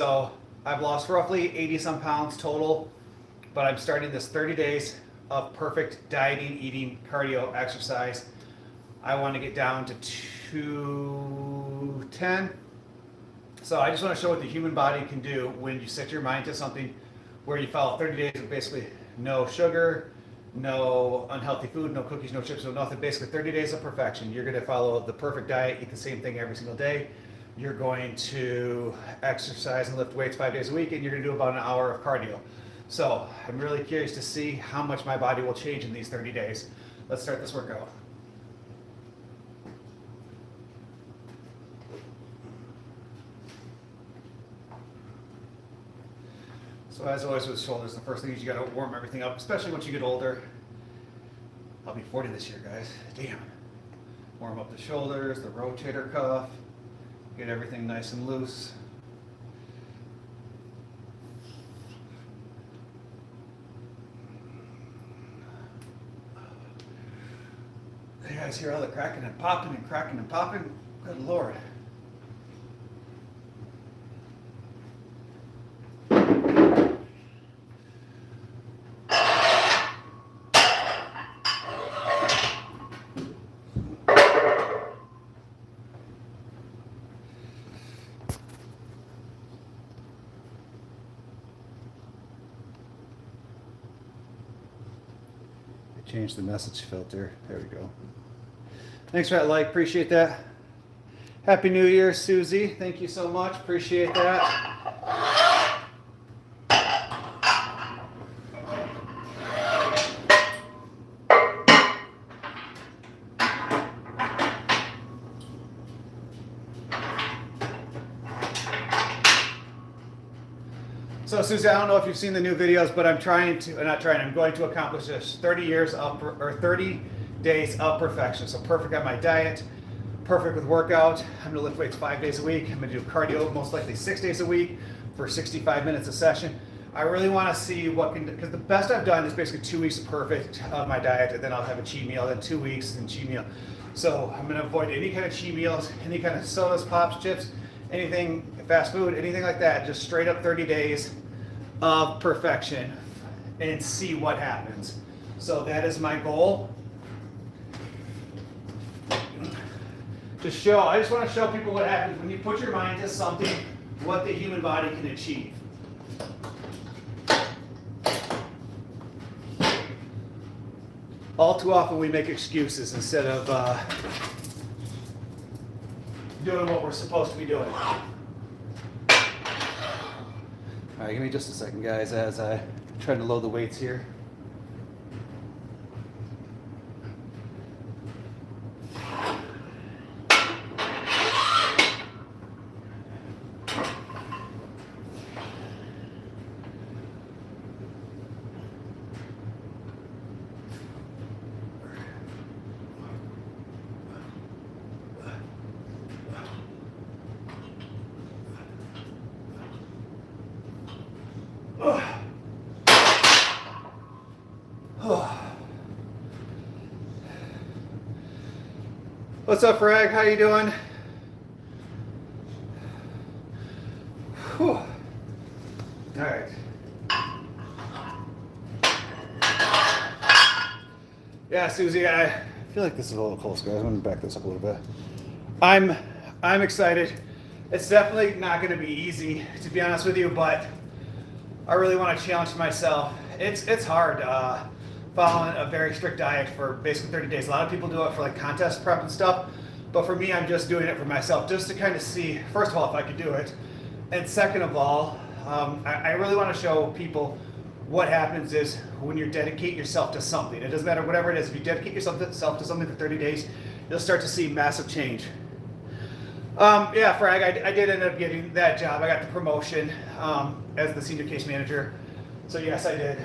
So I've lost roughly 80 some pounds total, but I'm starting this 30 days of perfect dieting, eating, cardio, exercise. I want to get down to 210. So I just want to show what the human body can do when you set your mind to something where you follow 30 days of basically no sugar, no unhealthy food, no cookies, no chips, no nothing. Basically 30 days of perfection. You're going to follow the perfect diet, eat the same thing every single day. You're going to exercise and lift weights 5 days a week, and you're going to do about an hour of cardio. So I'm really curious to see how much my body will change in these 30 days. Let's start this workout. So as always with shoulders, the first thing is you got to warm everything up, especially once you get older. I'll be 40 this year, guys. Damn. Warm up the shoulders, the rotator cuff. Get everything nice and loose. You guys hear all the cracking and popping and cracking and popping? Good Lord. Change the message filter. There we go. Thanks for that like. Appreciate that. Happy New Year, Susie. Thank you so much. Appreciate that. So Susie, I don't know if you've seen the new videos, but I'm going to accomplish this 30 days of perfection. So perfect on my diet, perfect with workout. I'm gonna lift weights 5 days a week. I'm gonna do cardio most likely 6 days a week for 65 minutes a session. I really wanna see because the best I've done is basically 2 weeks of perfect of my diet, and then I'll have a cheat meal, then 2 weeks and cheat meal. So I'm gonna avoid any kind of cheat meals, any kind of sodas, pops, chips, anything, fast food, anything like that. Just straight up 30 days of perfection and see what happens. So that is my goal. I just want to show people what happens when you put your mind to something, what the human body can achieve. All too often we make excuses instead of doing what we're supposed to be doing. All right, give me just a second, guys, as I try to load the weights here. What's up, Frag? How you doing? Whew. All right. Yeah, Susie, I feel like this is a little close, guys. I'm gonna back this up a little bit. I'm excited. It's definitely not gonna be easy, to be honest with you, but I really want to challenge myself. It's hard following a very strict diet for basically 30 days. A lot of people do it for like contest prep and stuff, but for me, I'm just doing it for myself, just to kind of see, first of all, if I could do it, and second of all, I really want to show people what happens is when you dedicate yourself to something. It doesn't matter whatever it is. If you dedicate yourself to something for 30 days, you'll start to see massive change. Yeah, Frag, I did end up getting that job. I got the promotion as the senior case manager. So yes, I did.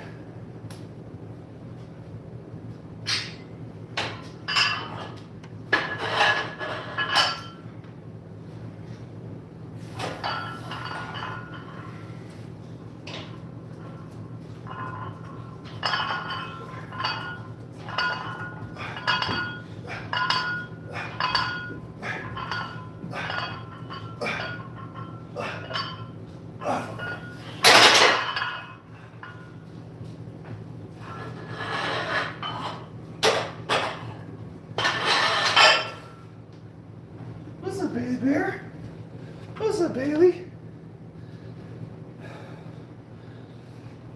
What's up, Bailey Bear? What's up, Bailey?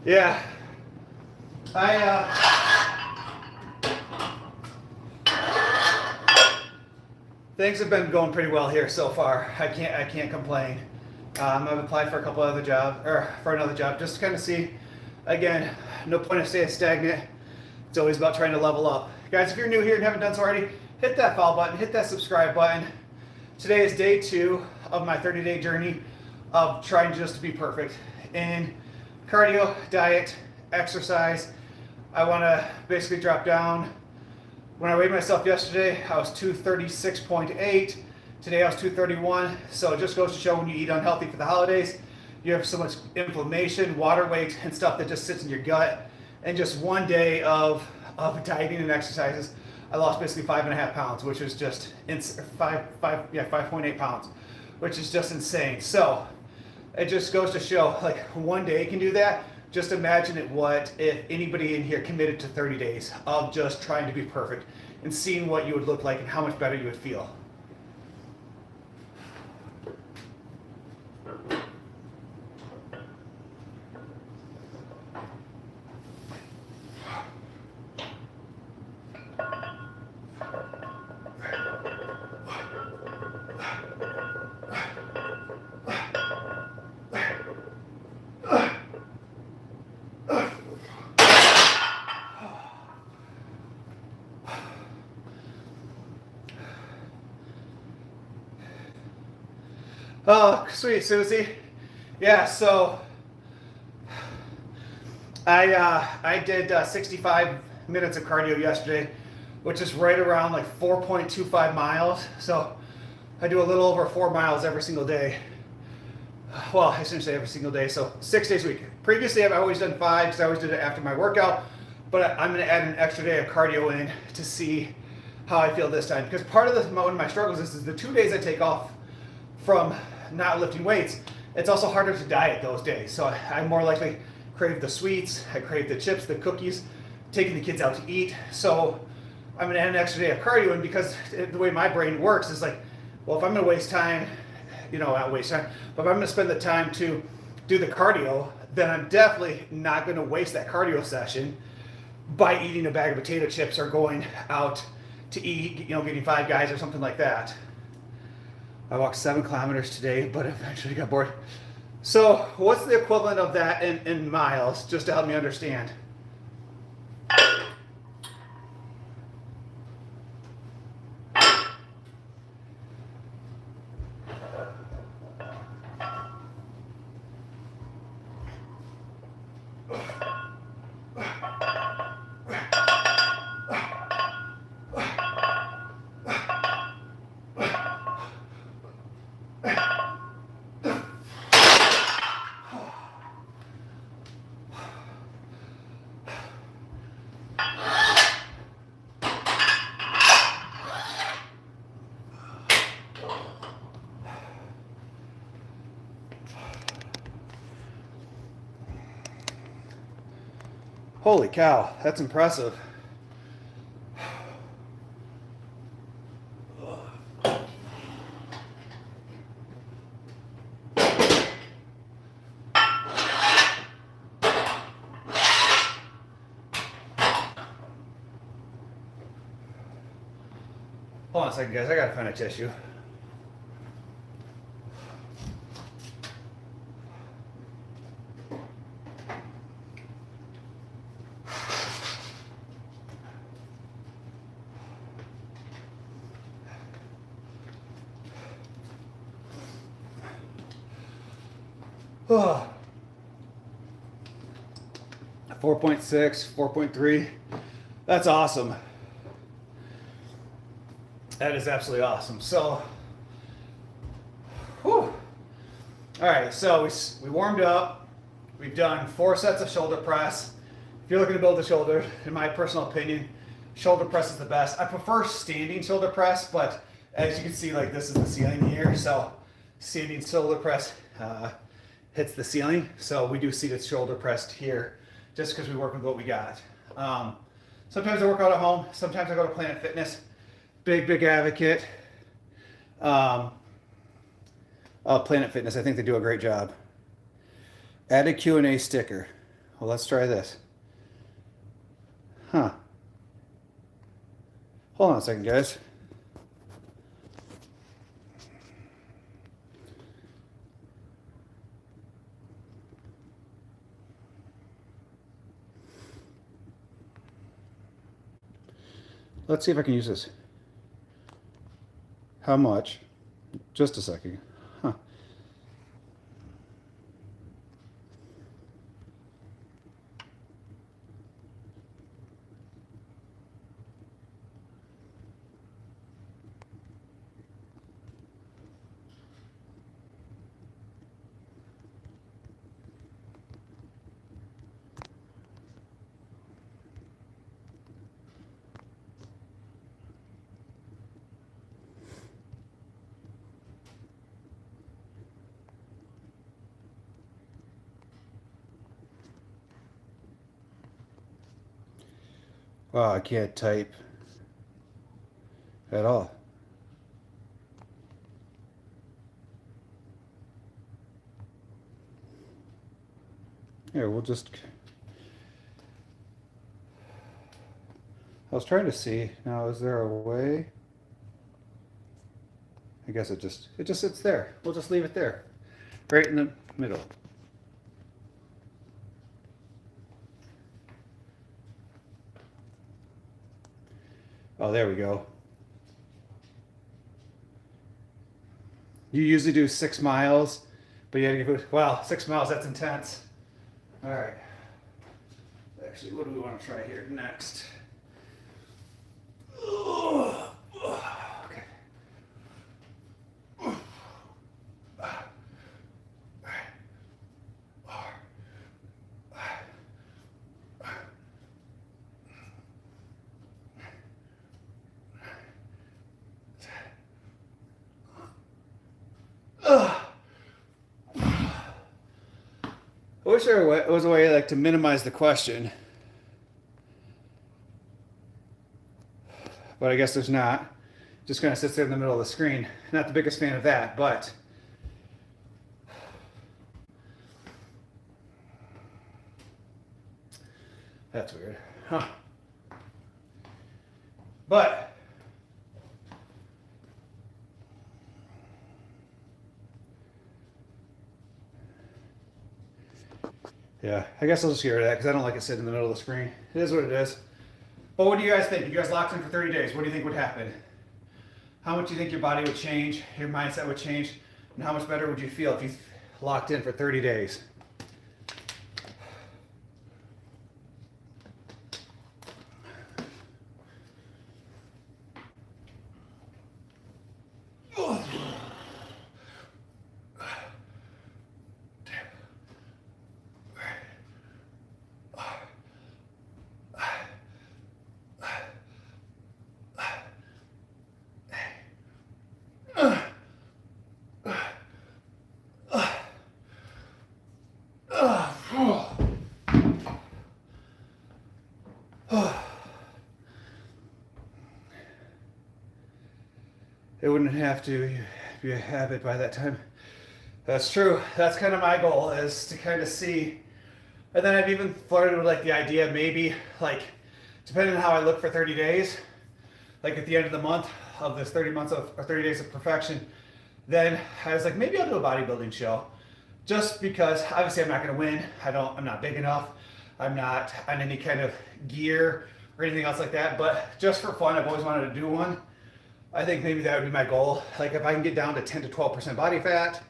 Yeah. Things have been going pretty well here so far. I can't complain. I've applied for a couple other jobs, or for another job, just to kind of see. Again, no point of staying stagnant. It's always about trying to level up. Guys, if you're new here and haven't done so already, hit that follow button, hit that subscribe button. Today is day 2 of my 30-day journey of trying just to be perfect in cardio, diet, exercise. I want to basically drop down. When I weighed myself yesterday, I was 236.8. Today I was 231. So it just goes to show when you eat unhealthy for the holidays, you have so much inflammation, water weight, and stuff that just sits in your gut. And just one day of dieting and exercises, I lost basically 5.5 pounds, which is just 5.8 pounds, which is just insane. So it just goes to show, like, one day can do that. Just imagine it, what if anybody in here committed to 30 days of just trying to be perfect and seeing what you would look like and how much better you would feel. Oh, sweet Susie. Yeah, so I did 65 minutes of cardio yesterday, which is right around like 4.25 miles. So I do a little over 4 miles every single day. Well, I shouldn't say every single day, so 6 days a week. Previously, I've always done 5 because I always did it after my workout, but I'm going to add an extra day of cardio in to see how I feel this time. Because part of one of my struggles is the 2 days I take off from not lifting weights, it's also harder to diet those days. So I more likely crave the sweets, I crave the chips, the cookies, taking the kids out to eat. So I'm gonna add an extra day of cardio in, because the way my brain works is like, well, if I'm gonna waste time, not waste time, but if I'm gonna spend the time to do the cardio, then I'm definitely not gonna waste that cardio session by eating a bag of potato chips or going out to eat, getting Five Guys or something like that. I walked 7 kilometers today, but eventually got bored. So what's the equivalent of that in miles, just to help me understand? Holy cow, that's impressive. Hold on a second, guys. I gotta find a tissue. Oh. 4.6, 4.3. That's awesome. That is absolutely awesome. So, whew. All right, so we warmed up. We've done 4 sets of shoulder press. If you're looking to build the shoulder, in my personal opinion, shoulder press is the best. I prefer standing shoulder press, but as you can see, like, this is the ceiling here, so standing shoulder press hits the ceiling. So we do seated shoulder pressed here just because we work with what we got. Sometimes I work out at home. Sometimes I go to Planet Fitness. Big advocate of Planet Fitness. I think they do a great job. Add a Q&A sticker. Well, let's try this. Huh. Hold on a second, guys. Let's see if I can use this. How much? Just a second. Huh. Wow, I can't type at all. Here, we'll just... I was trying to see. Now, is there a way? I guess it just sits there. We'll just leave it there. Right in the middle. Oh, there we go. You usually do 6 miles, but you had to go, wow, 6 miles, that's intense. All right. Actually, what do we want to try here next? Okay. I wish there was a way like to minimize the question, but I guess there's not. Just kind of sits there in the middle of the screen. Not the biggest fan of that, but that's weird, huh? But yeah, I guess I'll just get rid of that because I don't like it sitting in the middle of the screen. It is what it is. But what do you guys think? If you guys locked in for 30 days, what do you think would happen? How much do you think your body would change, your mindset would change, and how much better would you feel if you locked in for 30 days? It wouldn't have to be a habit by that time. That's true. That's kind of my goal, is to kind of see. And then I've even flirted with like the idea of maybe like, depending on how I look for 30 days, like at the end of the month of this 30 months of or 30 days of perfection, then I was like, maybe I'll do a bodybuilding show. Just because obviously I'm not going to win. I'm not big enough. I'm not on any kind of gear or anything else like that. But just for fun, I've always wanted to do one. I think maybe that would be my goal. Like if I can get down to 10 to 12% body fat,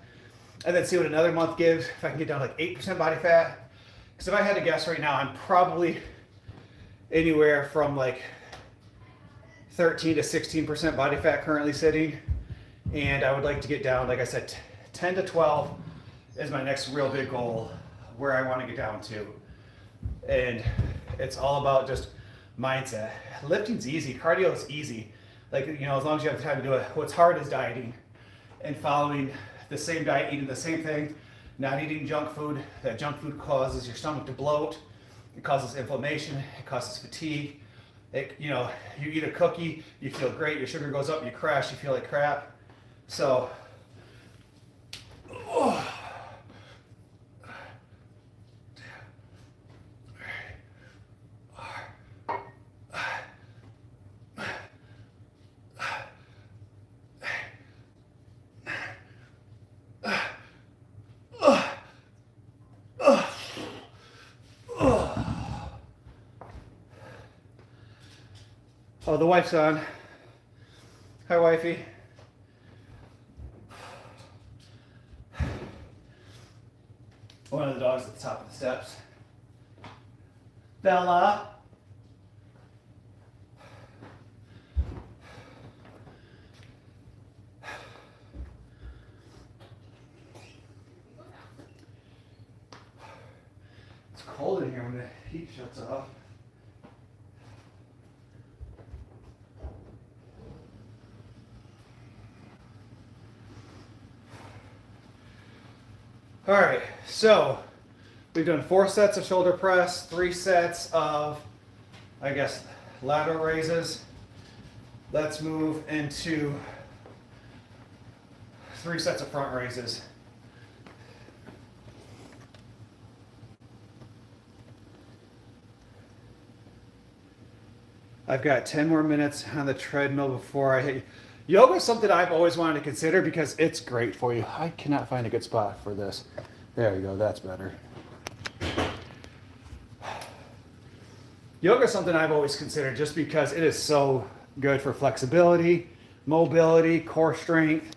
and then see what another month gives, if I can get down to like 8% body fat. Because if I had to guess right now, I'm probably anywhere from like 13 to 16% body fat currently sitting. And I would like to get down, like I said, 10 to 12 is my next real big goal, where I want to get down to. And it's all about just mindset. Lifting's easy, cardio is easy. Like, you know, as long as you have the time to do it. What's hard is dieting and following the same diet, eating the same thing, not eating junk food. That junk food causes your stomach to bloat. It causes inflammation. It causes fatigue. You eat a cookie, you feel great. Your sugar goes up, you crash, you feel like crap. So, oh, the wife's on. Hi, wifey. One of the dogs at the top of the steps. Bella. It's cold in here when the heat shuts off. All right, so we've done 4 sets of shoulder press, 3 sets of, I guess, lateral raises. Let's move into 3 sets of front raises. I've got 10 more minutes on the treadmill before I hit. Yoga is something I've always wanted to consider because it's great for you. I cannot find a good spot for this. There you go, that's better. Yoga is something I've always considered just because it is so good for flexibility, mobility, core strength.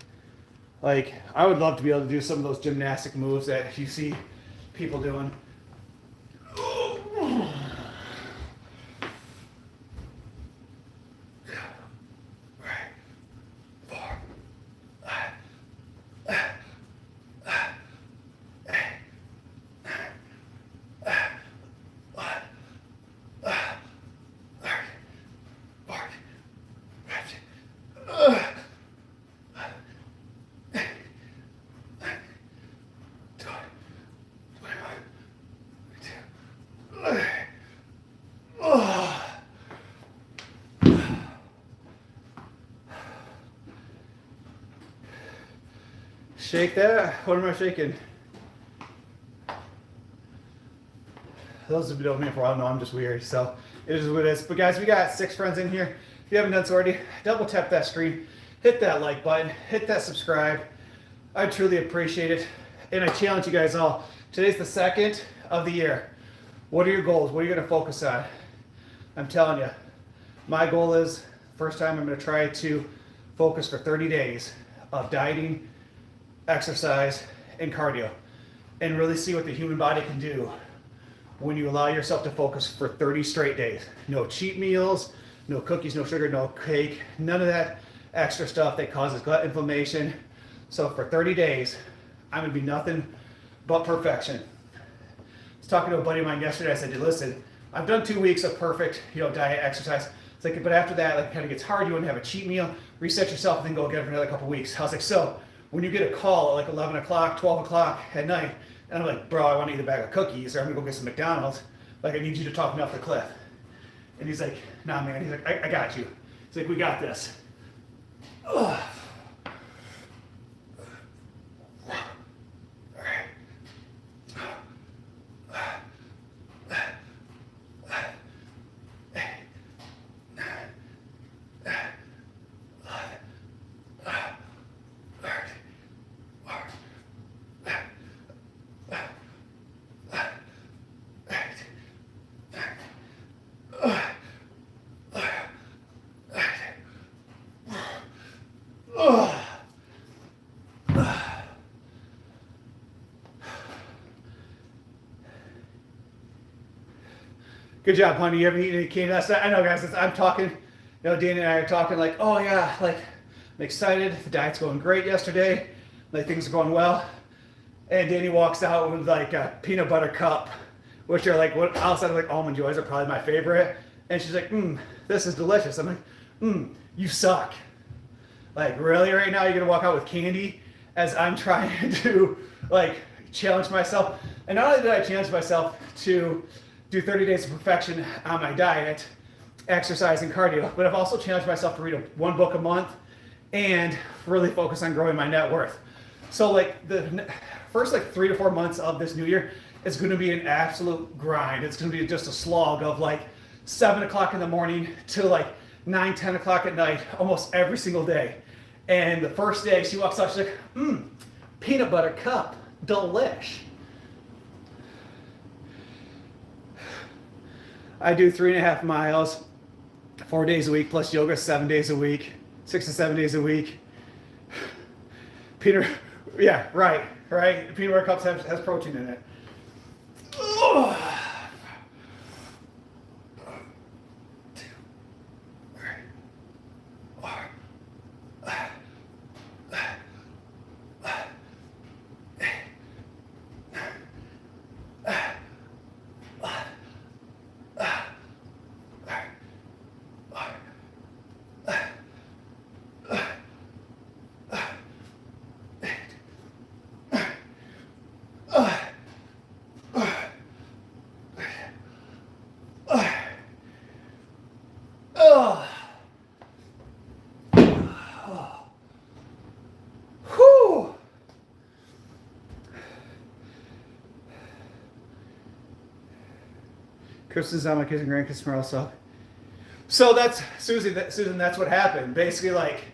Like, I would love to be able to do some of those gymnastic moves that you see people doing. Shake that. What am I shaking? Those who know me for a while know I'm just weird, so it is what it is. But guys, we got 6 friends in here. If you haven't done so already, double tap that screen, hit that like button, hit that subscribe. I truly appreciate it. And I challenge you guys all. Today's the 2nd of the year. What are your goals? What are you going to focus on? I'm telling you, my goal is, first time I'm going to try to focus for 30 days of dieting, exercise, and cardio, and really see what the human body can do when you allow yourself to focus for 30 straight days. No cheat meals, no cookies, no sugar, no cake, none of that extra stuff that causes gut inflammation. So for 30 days, I'm gonna be nothing but perfection. I was talking to a buddy of mine yesterday. I said, listen, I've done 2 weeks of perfect, diet, exercise. It's like, but after that, like, it kind of gets hard. You want to have a cheat meal, reset yourself, and then go again for another couple weeks. I was like, so when you get a call at like 11 o'clock, 12 o'clock at night, and I'm like, bro, I want to eat a bag of cookies, or I'm gonna go get some McDonald's, like, I need you to talk me off the cliff. And he's like, nah, man. He's like, I got you. He's like, we got this. Ugh. Good job, honey. You haven't eaten any candy last night? I know, guys. I'm talking, Danny and I are talking like, oh yeah, like, I'm excited. The diet's going great yesterday. Like, things are going well. And Danny walks out with like a peanut butter cup, which are like, what outside of like Almond Joys are probably my favorite. And she's like, this is delicious. I'm like, you suck. Like, really right now you're gonna walk out with candy as I'm trying to like challenged myself. And not only did I challenge myself to do 30 days of perfection on my diet, exercise, and cardio, but I've also challenged myself to read one book a month and really focus on growing my net worth. So like the first like 3 to 4 months of this new year is going to be an absolute grind. It's going to be just a slog of like 7 o'clock in the morning to like 9, 10 o'clock at night, almost every single day. And the first day she walks out, she's like, peanut butter cup, delish. I do 3.5 miles, 4 days a week, plus yoga 7 days a week, 6 to 7 days a week. Peanut, yeah, right. Peanut butter cups has protein in it. Christmas on my kids and grandkids tomorrow, so that's Susan. That's what happened. Basically, like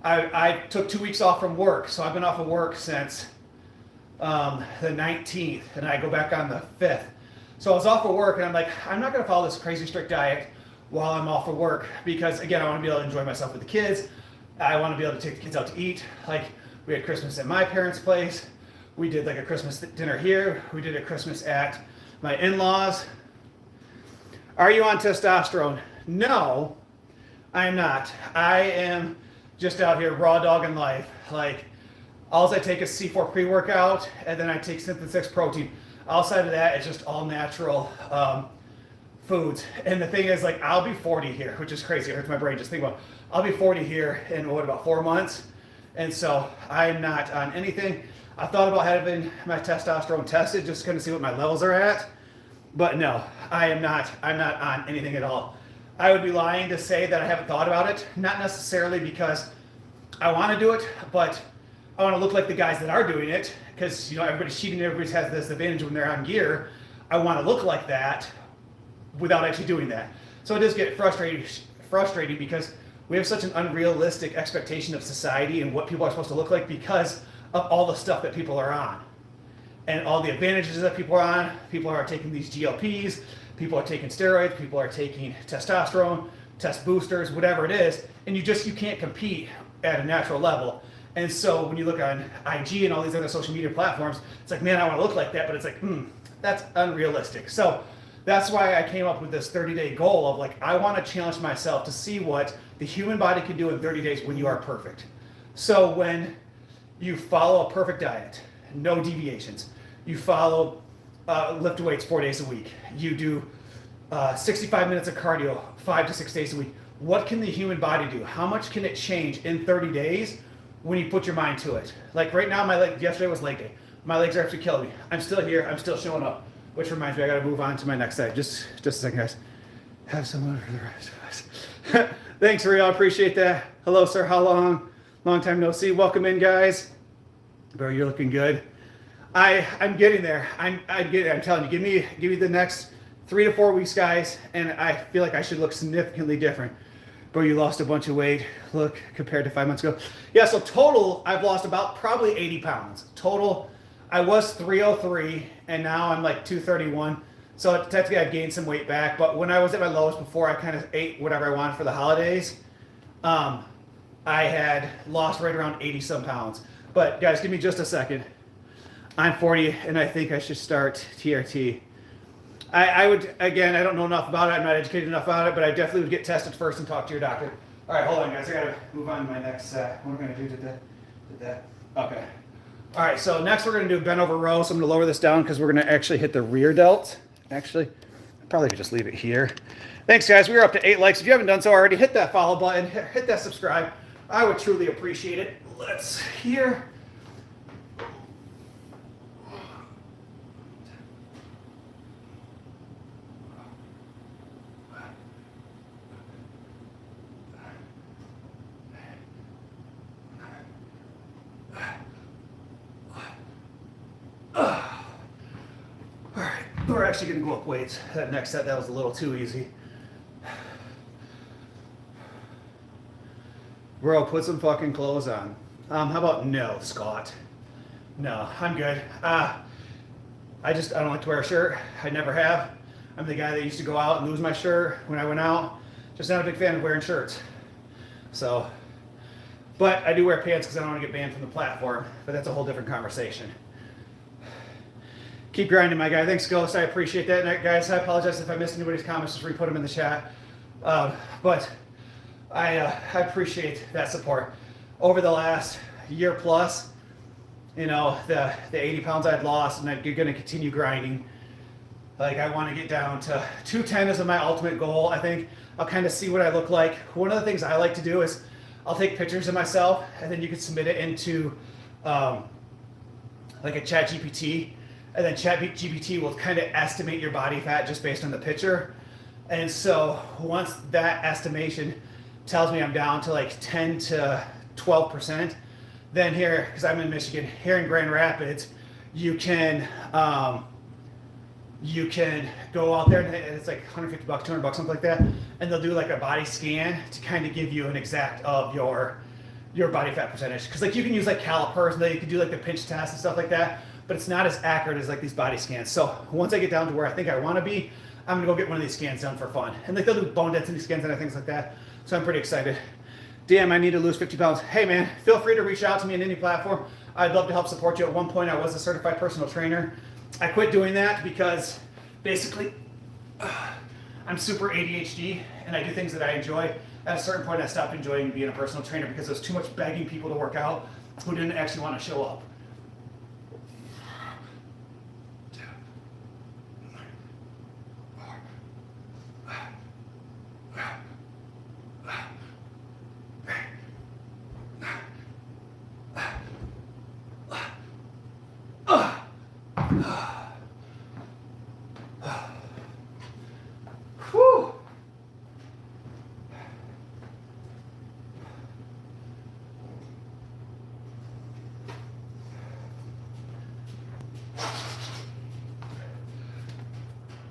I took 2 weeks off from work, so I've been off of work since the 19th, and I go back on the 5th. So I was off of work, and I'm like, I'm not going to follow this crazy strict diet while I'm off of work because, again, I want to be able to enjoy myself with the kids. I want to be able to take the kids out to eat. Like we had Christmas at my parents' place. We did like a Christmas dinner here. We did a Christmas at my in-laws. Are you on testosterone? No, I am not. I am just out here raw dogging life. Like, all I take is C4 pre-workout, and then I take Synthetix protein. Outside of that, it's just all natural foods. And the thing is, like, I'll be 40 here, which is crazy. It hurts my brain just think about it. I'll be 40 here in, about 4 months? And so I'm not on anything. I thought about having my testosterone tested just to kind of see what my levels are at. But no, I'm not on anything at all. I would be lying to say that I haven't thought about it, not necessarily because I want to do it, but I want to look like the guys that are doing it, because everybody's cheating, everybody has this advantage when they're on gear. I want to look like that without actually doing that. So it does get frustrating because we have such an unrealistic expectation of society and what people are supposed to look like because of all the stuff that people are on. And all the advantages that people are on. People are taking these GLPs, people are taking steroids, people are taking testosterone, test boosters, whatever it is, and you can't compete at a natural level. And so when you look on IG and all these other social media platforms, it's like, man, I want to look like that, but it's like, that's unrealistic. So that's why I came up with this 30-day goal of like, I want to challenge myself to see what the human body can do in 30 days when you are perfect. So when you follow a perfect diet, no deviations. You follow lift weights 4 days a week. You do 65 minutes of cardio 5 to 6 days a week. What can the human body do? How much can it change in 30 days when you put your mind to it? Like right now, yesterday was leg day. My legs are actually killing me. I'm still here. I'm still showing up. Which reminds me, I got to move on to my next side. Just a second, guys. Have someone for the rest of us. Thanks, Rio. I appreciate that. Hello, sir. How long? Long time no see. Welcome in, guys. Bro, you're looking good. I'm getting there. I'm telling you, give me the next 3 to 4 weeks, guys, and I feel like I should look significantly different. Bro, you lost a bunch of weight. Look, compared to 5 months ago. Yeah, so total, I've lost about probably 80 pounds. Total, I was 303, and now I'm like 231. So technically I've gained some weight back, but when I was at my lowest before, I kind of ate whatever I wanted for the holidays. I had lost right around 80 some pounds. But guys, give me just a second. I'm 40, and I think I should start TRT. I would, again, I don't know enough about it. I'm not educated enough about it, but I definitely would get tested first and talk to your doctor. All right, hold on, guys. I got to move on to my next, what we're going to do to that. Okay. All right, so next we're going to do a bent over row. So I'm going to lower this down because we're going to actually hit the rear delt. Actually, I probably could just leave it here. Thanks, guys. We are up to 8 likes. If you haven't done so already, hit that follow button. Hit that subscribe. I would truly appreciate it. Let's here. We're actually gonna go up weights. That next set, that was a little too easy. Bro, put some fucking clothes on. How about no, Scott? No, I'm good. I don't like to wear a shirt. I never have. I'm the guy that used to go out and lose my shirt when I went out. Just not a big fan of wearing shirts. So, but I do wear pants because I don't want to get banned from the platform. But that's a whole different conversation. Keep grinding, my guy. Thanks, Ghost. I appreciate that. And guys, I apologize if I missed anybody's comments. Just re-put them in the chat. But I appreciate that support. Over the last year plus, you know, the 80 pounds I've lost, and I'm going to continue grinding. Like, I want to get down to 210 is my ultimate goal. I think I'll kind of see what I look like. One of the things I like to do is I'll take pictures of myself, and then you can submit it into like a ChatGPT. And then ChatGPT will kind of estimate your body fat just based on the picture. And so once that estimation tells me I'm down to like 10 to 12%, then here, because I'm in Michigan, here in Grand Rapids, you can go out there and it's like $150, $200, something like that. And they'll do like a body scan to kind of give you an exact of your body fat percentage. Because like you can use like calipers and then you can do like the pinch test and stuff like that. But it's not as accurate as like these body scans. So once I get down to where I think I want to be, I'm gonna go get one of these scans done for fun. And like they'll do bone density scans and things like that. So I'm pretty excited. Damn, I need to lose 50 pounds. Hey man, feel free to reach out to me on any platform. I'd love to help support you. At one point I was a certified personal trainer. I quit doing that because basically I'm super ADHD and I do things that I enjoy. At a certain point I stopped enjoying being a personal trainer because there's too much begging people to work out who didn't actually want to show up. Whew.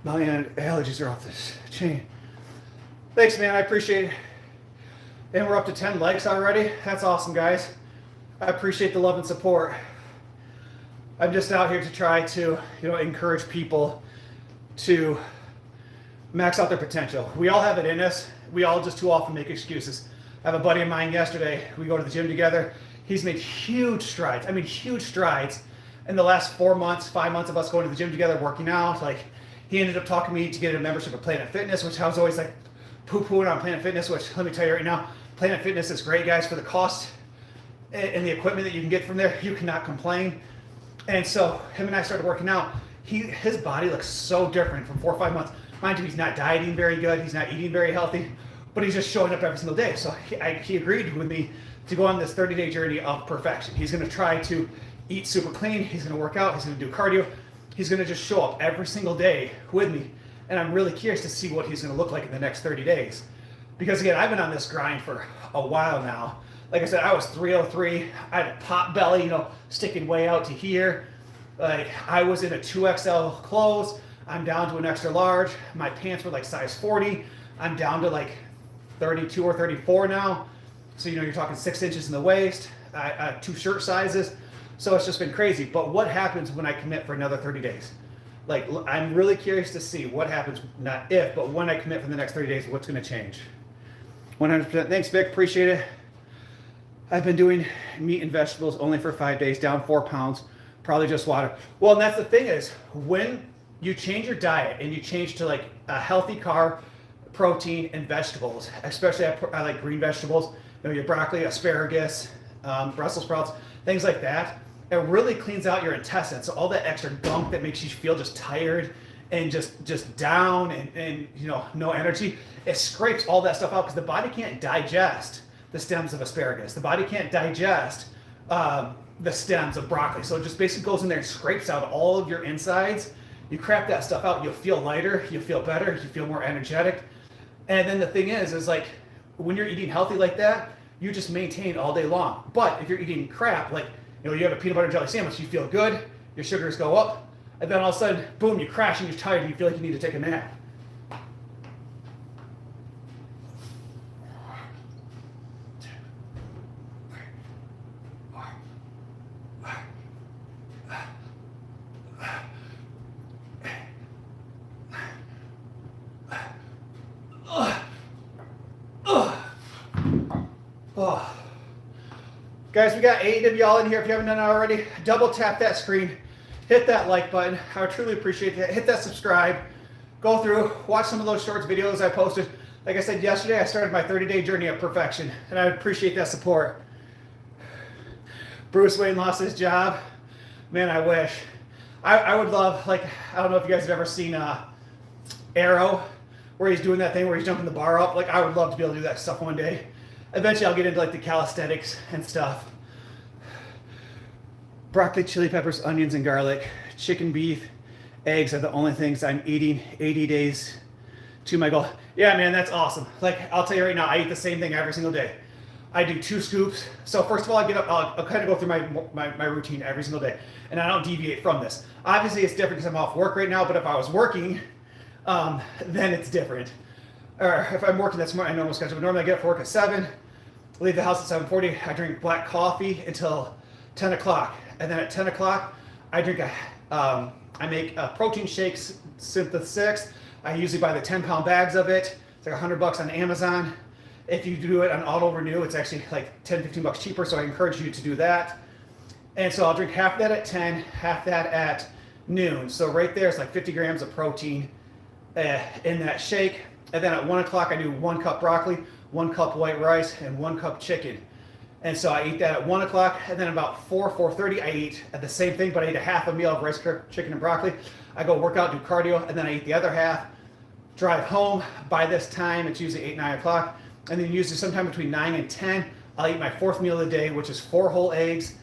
My allergies are off this chain. Thanks, man. I appreciate it. And we're up to 10 likes already. That's awesome, guys. I appreciate the love and support. I'm just out here to try to, encourage people to max out their potential. We all have it in us. We all just too often make excuses. I have a buddy of mine yesterday. We go to the gym together. He's made huge strides. I mean, huge strides in the last 4 months, 5 months of us going to the gym together, working out. Like, he ended up talking me to get a membership of Planet Fitness, which I was always like poo-pooing on Planet Fitness, which let me tell you right now, Planet Fitness is great, guys, for the cost and the equipment that you can get from there. You cannot complain. And so him and I started working out. His body looks so different from 4 or 5 months. Mind you, he's not dieting very good. He's not eating very healthy, but he's just showing up every single day. So he agreed with me to go on this 30-day journey of perfection. He's going to try to eat super clean. He's going to work out. He's going to do cardio. He's going to just show up every single day with me. And I'm really curious to see what he's going to look like in the next 30 days. Because again, I've been on this grind for a while now. Like I said, I was 303. I had a pot belly, sticking way out to here. Like, I was in a 2XL clothes. I'm down to an extra large. My pants were like size 40. I'm down to like 32 or 34 now. So, you're talking 6 inches in the waist. I have 2 shirt sizes. So it's just been crazy. But what happens when I commit for another 30 days? Like, I'm really curious to see what happens, not if, but when I commit for the next 30 days, what's going to change. 100%. Thanks, Vic. Appreciate it. I've been doing meat and vegetables only for 5 days, down 4 pounds, probably just water. Well, and that's the thing is, when you change your diet and you change to like a healthy carb, protein, and vegetables, especially I like green vegetables, your broccoli, asparagus, Brussels sprouts, things like that, it really cleans out your intestines. So all that extra gunk that makes you feel just tired and just down and no energy, it scrapes all that stuff out because the body can't digest the stems of asparagus. The body can't digest the stems of broccoli. So it just basically goes in there and scrapes out all of your insides. You crap that stuff out, you'll feel lighter, you'll feel better, you feel more energetic. And then the thing is like when you're eating healthy like that, you just maintain all day long. But if you're eating crap, like you have a peanut butter and jelly sandwich, you feel good, your sugars go up, and then all of a sudden, boom, you crash and you're tired and you feel like you need to take a nap. Oh. Guys, we got 8 of y'all in here. If you haven't done it already, double tap that screen, hit that like button. I would truly appreciate that. Hit that subscribe. Go through, watch some of those shorts videos I posted. Like I said yesterday, I started my 30-day journey of perfection, and I appreciate that support. Bruce Wayne lost his job. Man, I wish. I would love, like, I don't know if you guys have ever seen Arrow, where he's doing that thing where he's jumping the bar up. Like, I would love to be able to do that stuff one day. Eventually, I'll get into like the calisthenics and stuff. Broccoli, chili peppers, onions, and garlic. Chicken, beef, eggs are the only things I'm eating 80 days to my goal. Yeah, man, that's awesome. Like, I'll tell you right now, I eat the same thing every single day. I do 2 scoops. So first of all, I get up, I'll kind of go through my routine every single day, and I don't deviate from this. Obviously, it's different because I'm off work right now, but if I was working, then it's different. Or if I'm working, that's my normal schedule. But normally I get up for work at 7, leave the house at 7:40. I drink black coffee until 10 o'clock. And then at 10 o'clock, I drink I make a protein shakes, Synthesis 6. I usually buy the 10-pound bags of it. It's like $100 on Amazon. If you do it on auto renew, it's actually like $10-15 cheaper. So I encourage you to do that. And so I'll drink half that at 10, half that at noon. So right there, it's like 50 grams of protein in that shake. And then at 1 o'clock, I do 1 cup broccoli, 1 cup white rice, and 1 cup chicken. And so I eat that at 1 o'clock, and then about 4:30, I eat the same thing, but I eat a half a meal of rice, chicken, and broccoli. I go work out, do cardio, and then I eat the other half, drive home. By this time, it's usually 8, 9 o'clock. And then usually sometime between 9 and 10, I'll eat my 4th meal of the day, which is 4 whole eggs,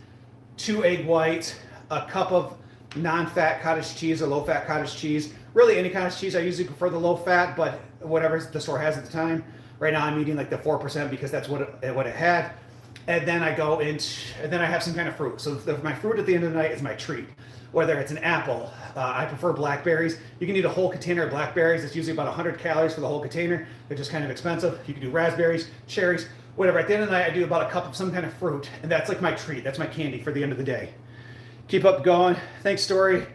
2 egg whites, a cup of non-fat cottage cheese or low-fat cottage cheese. Really, any cottage cheese. I usually prefer the low-fat, but whatever the store has at the time. Right now, I'm eating like the 4% because that's what it had. And then I go into, and then I have some kind of fruit. So my fruit at the end of the night is my treat. Whether it's an apple, I prefer blackberries. You can eat a whole container of blackberries. It's usually about 100 calories for the whole container. They're just kind of expensive. You can do raspberries, cherries, whatever. At the end of the night, I do about a cup of some kind of fruit, and that's like my treat. That's my candy for the end of the day. Keep up going. Thanks, Story.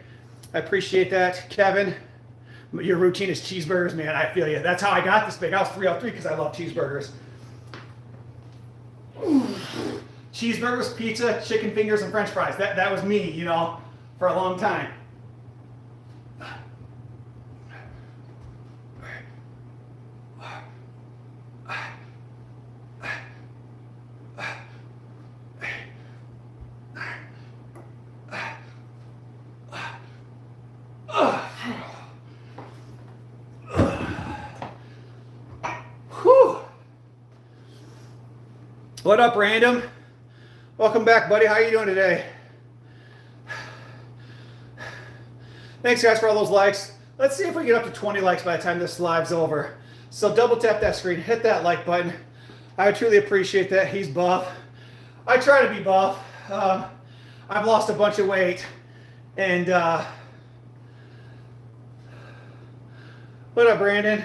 I appreciate that. Kevin, your routine is cheeseburgers, man. I feel you. That's how I got this big. I was 303 because I love cheeseburgers. Cheeseburgers, pizza, chicken fingers, and French fries. That was me, you know, for a long time. What up, Random? Welcome back, buddy. How you doing today? Thanks, guys, for all those likes. Let's see if we get up to 20 likes by the time this live's over. So double tap that screen, hit that like button. I would truly appreciate that. He's buff. I try to be buff. I've lost a bunch of weight. And what up, Brandon?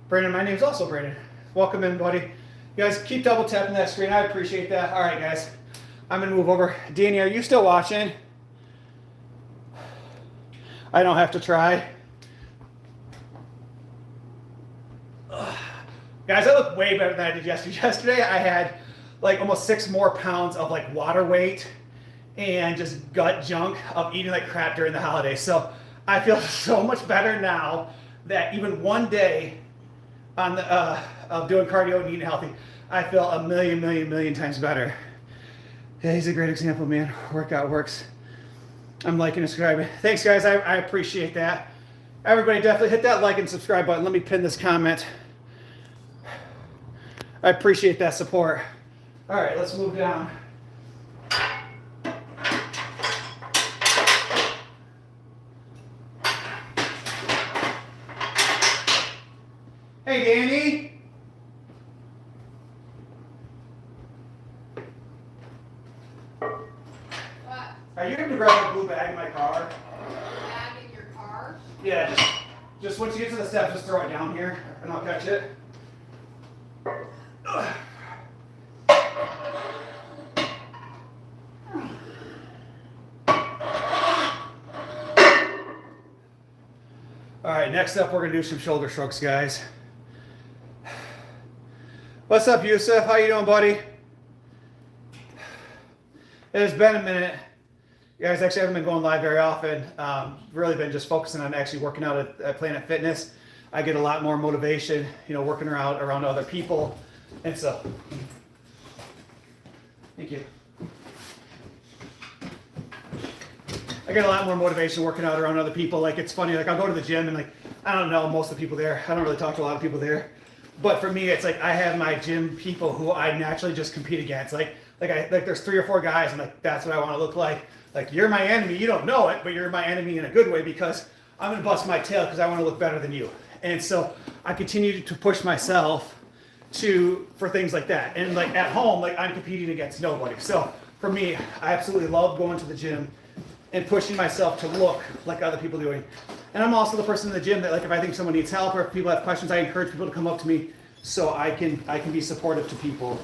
Brandon, my name's also Brandon. Welcome in, buddy. You guys, keep double tapping that screen. I appreciate that. All right, guys. I'm going to move over. Danny, are you still watching? I don't have to try. Guys, I look way better than I did yesterday. Yesterday, I had like almost 6 more pounds of like water weight and just gut junk of eating like crap during the holidays. So I feel so much better now that even one day on the of doing cardio and eating healthy, I feel a million times better. Yeah, he's a great example, man. Workout works. I'm liking and subscribing. Thanks, guys. I appreciate that. Everybody, definitely hit that like and subscribe button. Let me pin this comment. I appreciate that support. All right, let's move down. Hey, Danny. What? Are you going to grab a blue bag in my car? Yeah, just once you get to the steps, just throw it down here, and I'll catch it. All right, next up, we're gonna do some shoulder shrugs, guys. What's up, Yusuf? How you doing, buddy? It has been a minute. You guys actually haven't been going live very often. Really been just focusing on actually working out at Planet Fitness. I get a lot more motivation, you know, working around other people. And so, thank you. I get a lot more motivation working out around other people. Like, it's funny, like I'll go to the gym and like, I don't know most of the people there. I don't really talk to a lot of people there. But for me, it's like I have my gym people who I naturally just compete against. Like there's 3 or 4 guys, and like that's what I want to look like. Like, you're my enemy, you don't know it, but you're my enemy in a good way, because I'm gonna bust my tail because I want to look better than you. And so I continue to push myself for things like that. And like at home, like I'm competing against nobody. So for me, I absolutely love going to the gym and pushing myself to look like other people doing. And I'm also the person in the gym that, like, if I think someone needs help or if people have questions, I encourage people to come up to me so I can be supportive to people.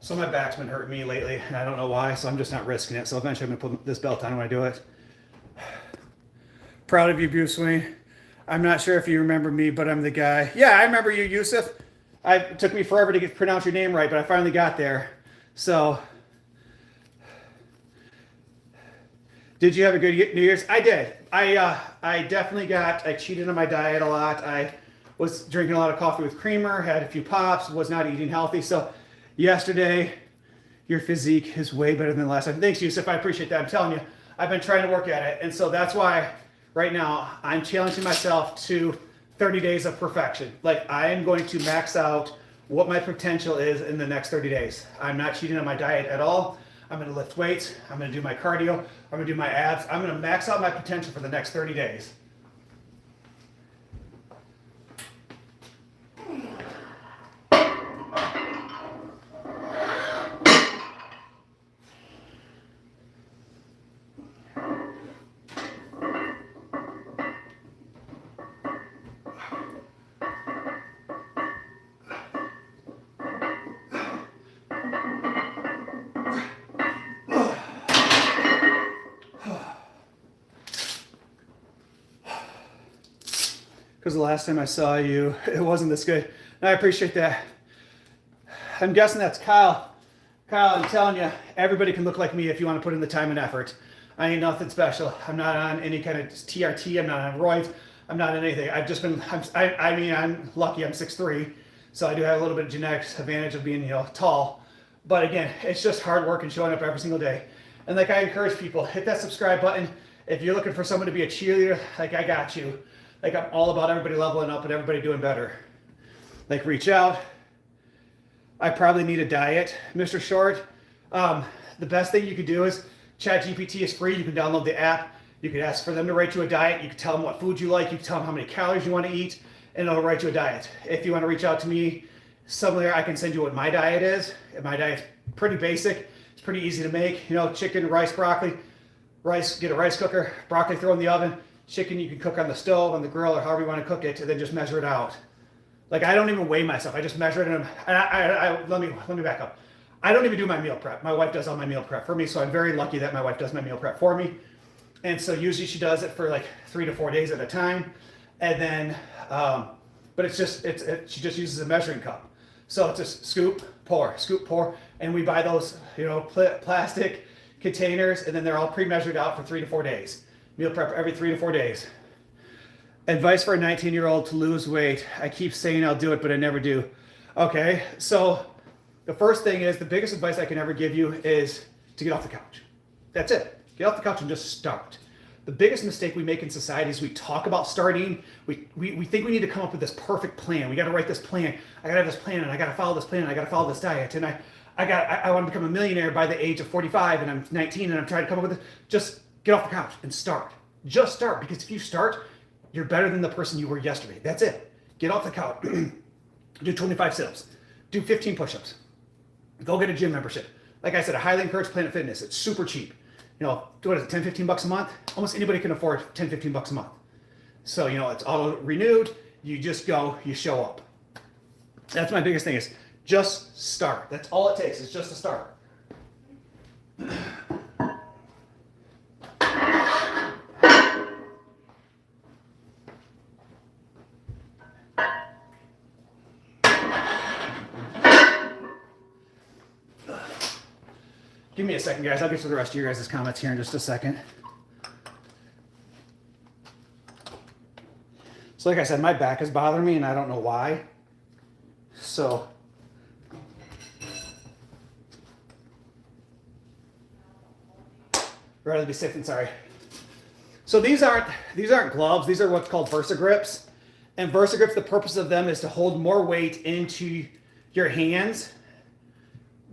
So my back's been hurting me lately, and I don't know why, so I'm just not risking it. So eventually I'm gonna put this belt on when I do it. Proud of you, Bruce Wayne. I'm not sure if you remember me, but I'm the guy. Yeah, I remember you, Yusuf. It took me forever to pronounce your name right, but I finally got there. So, did you have a good New Year's? I did. I definitely I cheated on my diet a lot. I was drinking a lot of coffee with creamer, had a few pops, was not eating healthy. So yesterday, your physique is way better than last time. Thanks, Yusuf. I appreciate that. I'm telling you, I've been trying to work at it. And so that's why right now I'm challenging myself to 30 days of perfection. Like, I am going to max out what my potential is in the next 30 days. I'm not cheating on my diet at all. I'm going to lift weights. I'm going to do my cardio. I'm going to do my abs. I'm going to max out my potential for the next 30 days. Because the last time I saw you, it wasn't this good. And I appreciate that. I'm guessing that's Kyle. Kyle, I'm telling you, everybody can look like me if you want to put in the time and effort. I ain't nothing special. I'm not on any kind of TRT. I'm not on roids. I'm not on anything. I've just been, I'm lucky. I'm 6'3", so I do have a little bit of genetics advantage of being, you know, tall. But again, it's just hard work and showing up every single day. And like, I encourage people, hit that subscribe button. If you're looking for someone to be a cheerleader, like, I got you. Like, I'm all about everybody leveling up and everybody doing better. Like, reach out. I probably need a diet, Mr. Short. The best thing you could do is, ChatGPT is free. You can download the app. You could ask for them to write you a diet. You can tell them what food you like. You can tell them how many calories you want to eat, and it'll write you a diet. If you want to reach out to me, somewhere I can send you what my diet is. My diet's pretty basic. It's pretty easy to make. You know, chicken, rice, broccoli. Rice, get a rice cooker. Broccoli, throw in the oven. Chicken you can cook on the stove, on the grill, or however you want to cook it, and then just measure it out. Like, I don't even weigh myself. I just measure it. And let me back up. I don't even do my meal prep. My wife does all my meal prep for me, so I'm very lucky that my wife does my meal prep for me. And so usually she does it for like 3 to 4 days at a time. And then, but she just uses a measuring cup. So it's just scoop, pour, and we buy those, you know, plastic containers, and then they're all pre-measured out for 3 to 4 days. Meal prep every 3 to 4 days. Advice for a 19-year-old to lose weight. I keep saying I'll do it, but I never do. Okay, so the first thing is, the biggest advice I can ever give you is to get off the couch. That's it. Get off the couch and just start. The biggest mistake we make in society is we talk about starting. We think we need to come up with this perfect plan. We got to write this plan. I got to have this plan, and I got to follow this plan, and I got to follow this diet, and I want to become a millionaire by the age of 45, and I'm 19, and I'm trying to come up with it. Just get off the couch and start. Just start, because if you start, you're better than the person you were yesterday. That's it. Get off the couch. Do 25 sit-ups. Do 15 push-ups. Go get a gym membership. like I said, I highly encourage Planet Fitness. It's super cheap. You know, what is it, 10, 15 bucks a month? Almost anybody can afford 10, 15 bucks a month. So, you know, it's auto renewed. You just go, you show up. That's my biggest thing is just start. That's all it takes is just to start. Give me a second, guys. I'll get to the rest of your guys' comments here in just a second. So like I said, my back is bothering me and I don't know why. So rather be safe than sorry. So these aren't gloves. These are what's called VersaGrips. And VersaGrips, the purpose of them is to hold more weight into your hands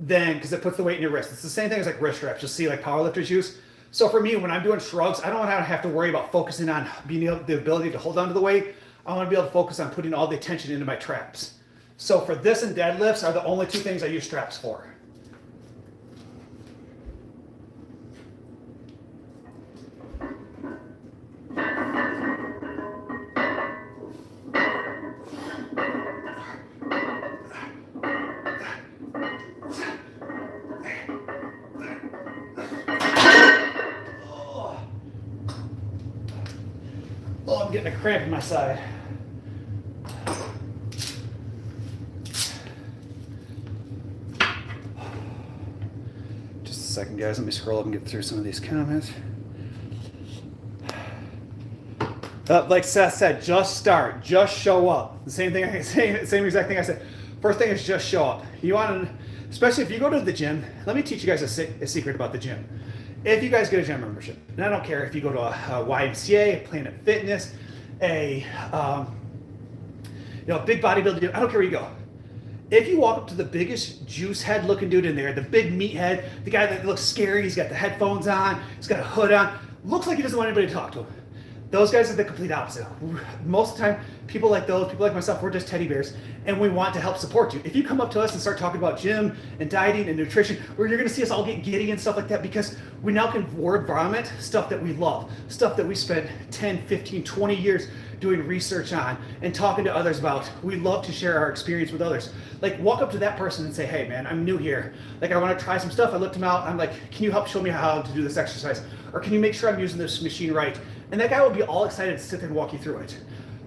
than, because it puts the weight in your wrist. It's the same thing as like wrist straps. You'll see like powerlifters use. So for me, when I'm doing shrugs, I don't want to have to worry about focusing on the ability to hold on to the weight. I want to be able to focus on putting all the attention into my traps. So for this and deadlifts are the only two things I use straps for. Oh, I'm getting a cramp in my side. Just a second, guys. Let me scroll up and get through some of these comments. Like Seth said, just start, just show up. The same thing I say, same exact thing I said. First thing is just show up. You want to, especially if you go to the gym. Let me teach you guys a secret about the gym. If you guys get a gym membership, and I don't care if you go to a YMCA, a Planet Fitness, a big bodybuilding, I don't care where you go. If you walk up to the biggest juice head looking dude in there, the big meathead, the guy that looks scary, he's got the headphones on, he's got a hood on, looks like he doesn't want anybody to talk to him. Those guys are the complete opposite. Most of the time, people like those, people like myself, we're just teddy bears, and we want to help support you. If you come up to us and start talking about gym and dieting and nutrition, where you're going to see us all get giddy and stuff like that, because we now can word vomit stuff that we love, stuff that we spent 10, 15, 20 years doing research on and talking to others about. We love to share our experience with others. Like, walk up to that person and say, hey man, I'm new here. Like, I want to try some stuff. I looked them out. I'm like, can you help show me how to do this exercise? Or can you make sure I'm using this machine right? And that guy will be all excited to sit there and walk you through it.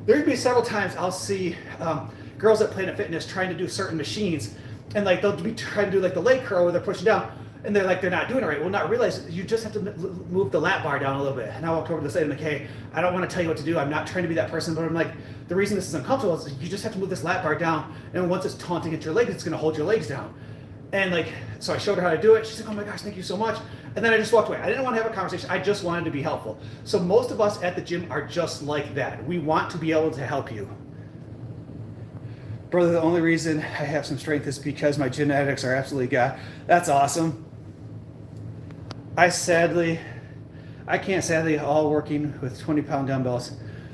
There'll be several times I'll see girls at Planet Fitness trying to do certain machines, and like they'll be trying to do like the leg curl where they're pushing down, and they're not doing it right. Well, not realize you just have to move the lat bar down a little bit. And I walked over to the side and I'm like, hey, I don't want to tell you what to do. I'm not trying to be that person, but I'm like, the reason this is uncomfortable is you just have to move this lat bar down, and once it's taunting at your legs, it's going to hold your legs down. And like, so I showed her how to do it. She's like, oh my gosh, thank you so much. And then I just walked away. I didn't want to have a conversation. I just wanted to be helpful. So most of us at the gym are just like that. We want to be able to help you. Brother, the only reason I have some strength is because my genetics are absolutely God. That's awesome. I can't sadly all working with 20-pound dumbbells.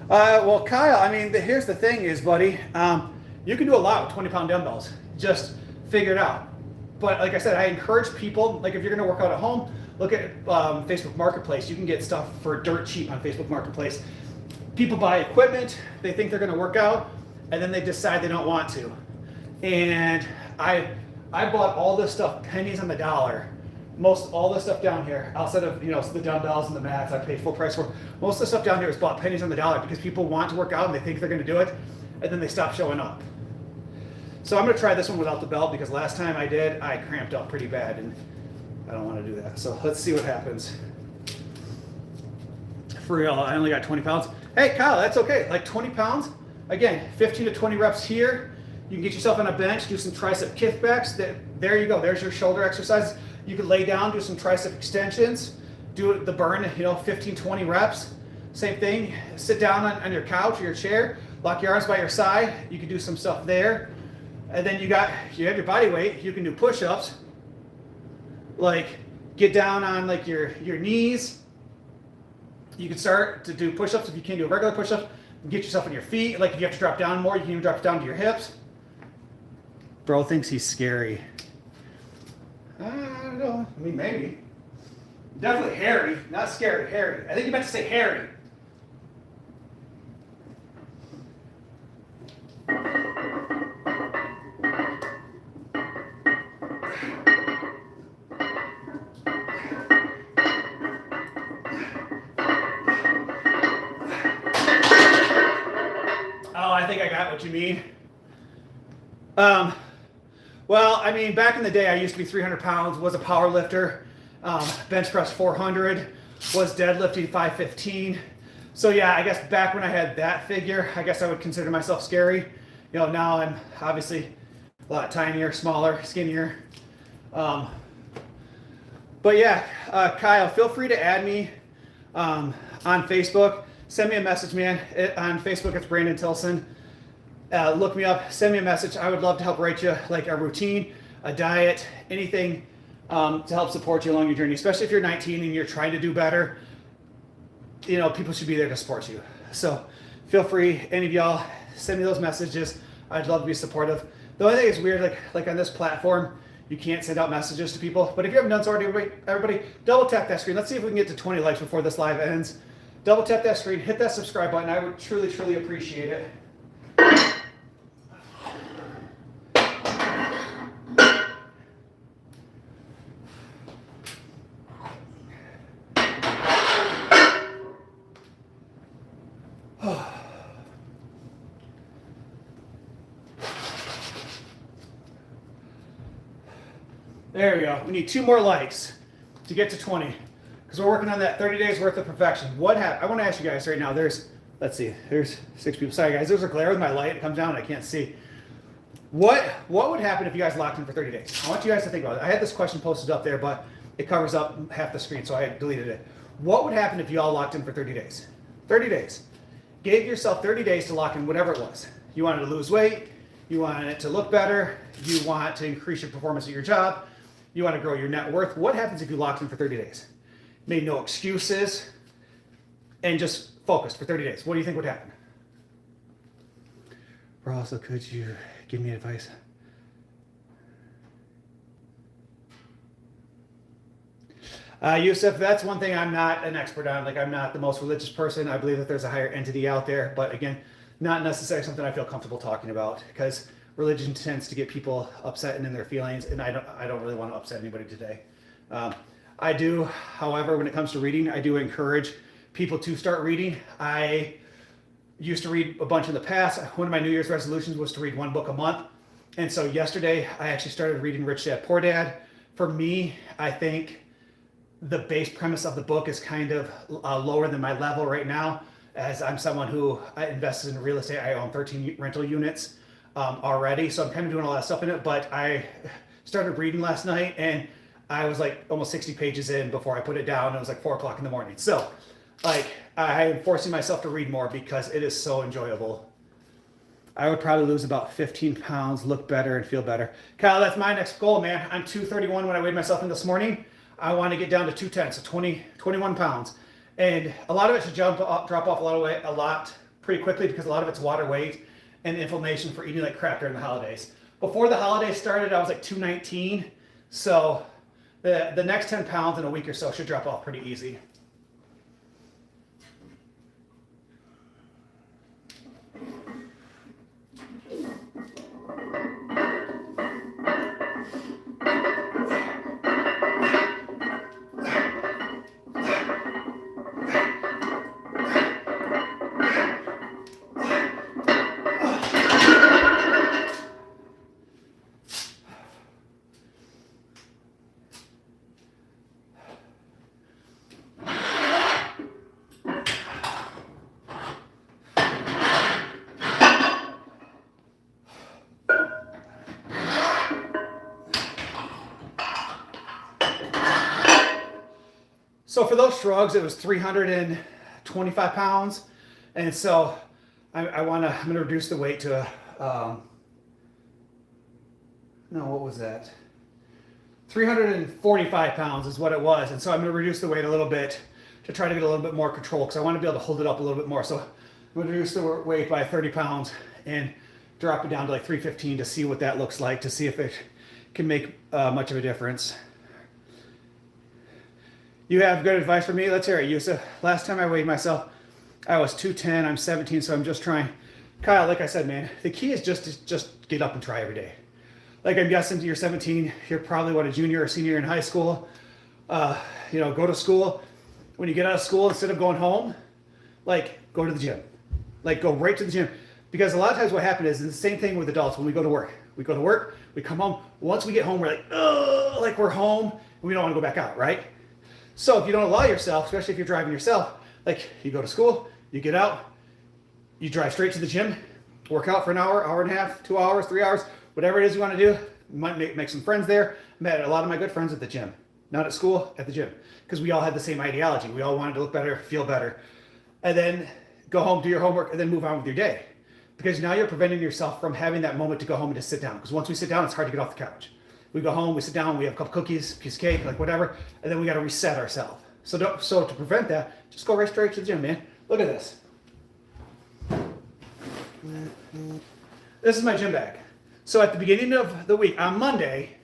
Well, Kyle, I mean, here's the thing is, buddy, you can do a lot with 20-pound dumbbells. Just figure it out. But like I said, I encourage people, like if you're going to work out at home, look at Facebook Marketplace. You can get stuff for dirt cheap on Facebook Marketplace. People buy equipment, they think they're going to work out, and then they decide they don't want to. And I bought all this stuff pennies on the dollar. Most all this stuff down here, outside of the dumbbells and the mats, I paid full price for. Most of the stuff down here is bought pennies on the dollar because people want to work out and they think they're going to do it, and then they stop showing up. So I'm going to try this one without the belt because last time I did, I cramped up pretty bad and I don't want to do that. So let's see what happens. For real, I only got 20 pounds. Hey, Kyle, that's okay. Like 20 pounds, again, 15 to 20 reps here. You can get yourself on a bench, do some tricep kickbacks. There you go. There's your shoulder exercises. You can lay down, do some tricep extensions, do the burn, 15, 20 reps. Same thing, sit down on your couch or your chair, lock your arms by your side. You can do some stuff there. And then you have your body weight. You can do push-ups. Like get down on like your knees. You can start to do push-ups if you can't do a regular push-up. Get yourself on your feet. Like if you have to drop down more, you can even drop down to your hips. Bro thinks he's scary. know. I mean, maybe. Definitely hairy, not scary, hairy. I think you meant to say hairy. Oh, I think I got what you mean. Well, I mean, back in the day, I used to be 300 pounds, was a power lifter, bench press 400, was deadlifting 515. So yeah, I guess back when I had that figure, I guess I would consider myself scary. You know, now I'm obviously a lot tinier, smaller, skinnier. But yeah, Kyle, feel free to add me on Facebook. Send me a message, man. On Facebook, it's Brandon Tilson. Look me up, send me a message. I would love to help write you like a routine, a diet, anything to help support you along your journey, especially if you're 19 and you're trying to do better. You know, people should be there to support you. So feel free, any of y'all, send me those messages. I'd love to be supportive. The only thing is weird, like on this platform, you can't send out messages to people. But if you haven't done so already, everybody, double tap that screen. Let's see if we can get to 20 likes before this live ends. Double tap that screen, hit that subscribe button. I would truly, truly appreciate it. There we go. We need 2 more likes to get to 20 because we're working on that 30 days worth of perfection. What happened? I want to ask you guys right now. Let's see, there's 6 people. Sorry guys, there's a glare with my light. It comes down and I can't see. What would happen if you guys locked in for 30 days? I want you guys to think about it. I had this question posted up there, but it covers up half the screen, so I deleted it. What would happen if you all locked in for 30 days? 30 days. Gave yourself 30 days to lock in whatever it was. You wanted to lose weight. You wanted it to look better. You want to increase your performance at your job. You want to grow your net worth. What happens if you locked in for 30 days? Made no excuses and just focused for 30 days. What do you think would happen? Or also, could you give me advice? Yusuf, that's one thing I'm not an expert on. Like, I'm not the most religious person. I believe that there's a higher entity out there, but again, not necessarily something I feel comfortable talking about because religion tends to get people upset and in their feelings, and I don't really want to upset anybody today. I do, however, when it comes to reading, I do encourage people to start reading. I used to read a bunch in the past. One of my New Year's resolutions was to read 1 book a month. And so yesterday, I actually started reading Rich Dad, Poor Dad. For me, I think the base premise of the book is kind of lower than my level right now, as I'm someone who invested in real estate. I own 13 rental units already, so I'm kind of doing a lot of stuff in it. But I started reading last night, and I was like almost 60 pages in before I put it down. It was like 4 o'clock in the morning. So like I am forcing myself to read more because it is so enjoyable. I would probably lose about 15 pounds, look better, and feel better. Kyle, that's my next goal, man. I'm 231 when I weighed myself in this morning. I want to get down to 210, so 21 pounds. And a lot of it should drop off a lot of weight, a lot pretty quickly because a lot of it's water weight and inflammation for eating like crap during the holidays. Before the holidays started, I was like 219. So the next 10 pounds in a week or so should drop off pretty easy. So for those shrugs, it was 325 pounds. And so I'm going to reduce the weight to, no, what was that? 345 pounds is what it was. And so I'm going to reduce the weight a little bit to try to get a little bit more control because I want to be able to hold it up a little bit more. So I'm going to reduce the weight by 30 pounds and drop it down to like 315 to see what that looks like, to see if it can make much of a difference. You have good advice for me? Let's hear it, Yusuf. Last time I weighed myself, I was 210. I'm 17, so I'm just trying. Kyle, like I said, man, the key is just get up and try every day. Like I'm guessing you're 17, you're probably what, a junior or senior in high school. Go to school. When you get out of school, instead of going home, like go to the gym. Like go right to the gym. Because a lot of times what happens is the same thing with adults when we go to work. We go to work, we come home. Once we get home, we're like, oh, like we're home, and we don't want to go back out, right? So if you don't allow yourself, especially if you're driving yourself, like you go to school, you get out, you drive straight to the gym, work out for an hour, hour and a half, 2 hours, 3 hours, whatever it is you want to do. You might make some friends there. I met a lot of my good friends at the gym. Not at school, at the gym. Because we all had the same ideology. We all wanted to look better, feel better. And then go home, do your homework, and then move on with your day. Because now you're preventing yourself from having that moment to go home and just sit down. Because once we sit down, it's hard to get off the couch. We go home, we sit down, we have a couple cookies, piece of cake, like whatever, and then we got to reset ourselves. So to prevent that, just go right straight to the gym, man. Look at this. This is my gym bag. So at the beginning of the week, on Monday,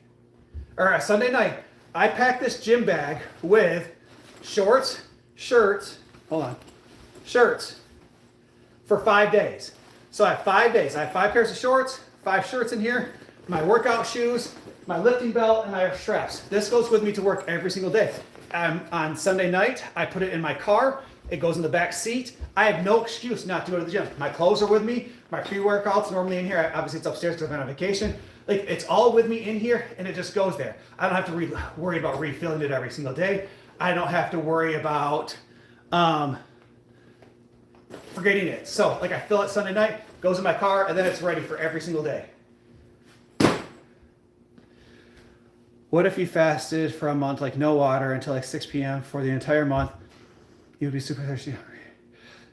or a Sunday night, I packed this gym bag with shorts, shirts for 5 days. So I have 5 days. I have 5 pairs of shorts, 5 shirts in here, my workout shoes, my lifting belt, and my straps. This goes with me to work every single day. On Sunday night, I put it in my car. It goes in the back seat. I have no excuse not to go to the gym. My clothes are with me. My pre-workout's normally in here. Obviously, it's upstairs because I've been on vacation. Like, it's all with me in here, and it just goes there. I don't have to worry about refilling it every single day. I don't have to worry about forgetting it. So, like, I fill it Sunday night, goes in my car, and then it's ready for every single day. What if you fasted for a month, like no water until like 6 p.m. for the entire month? You would be super thirsty.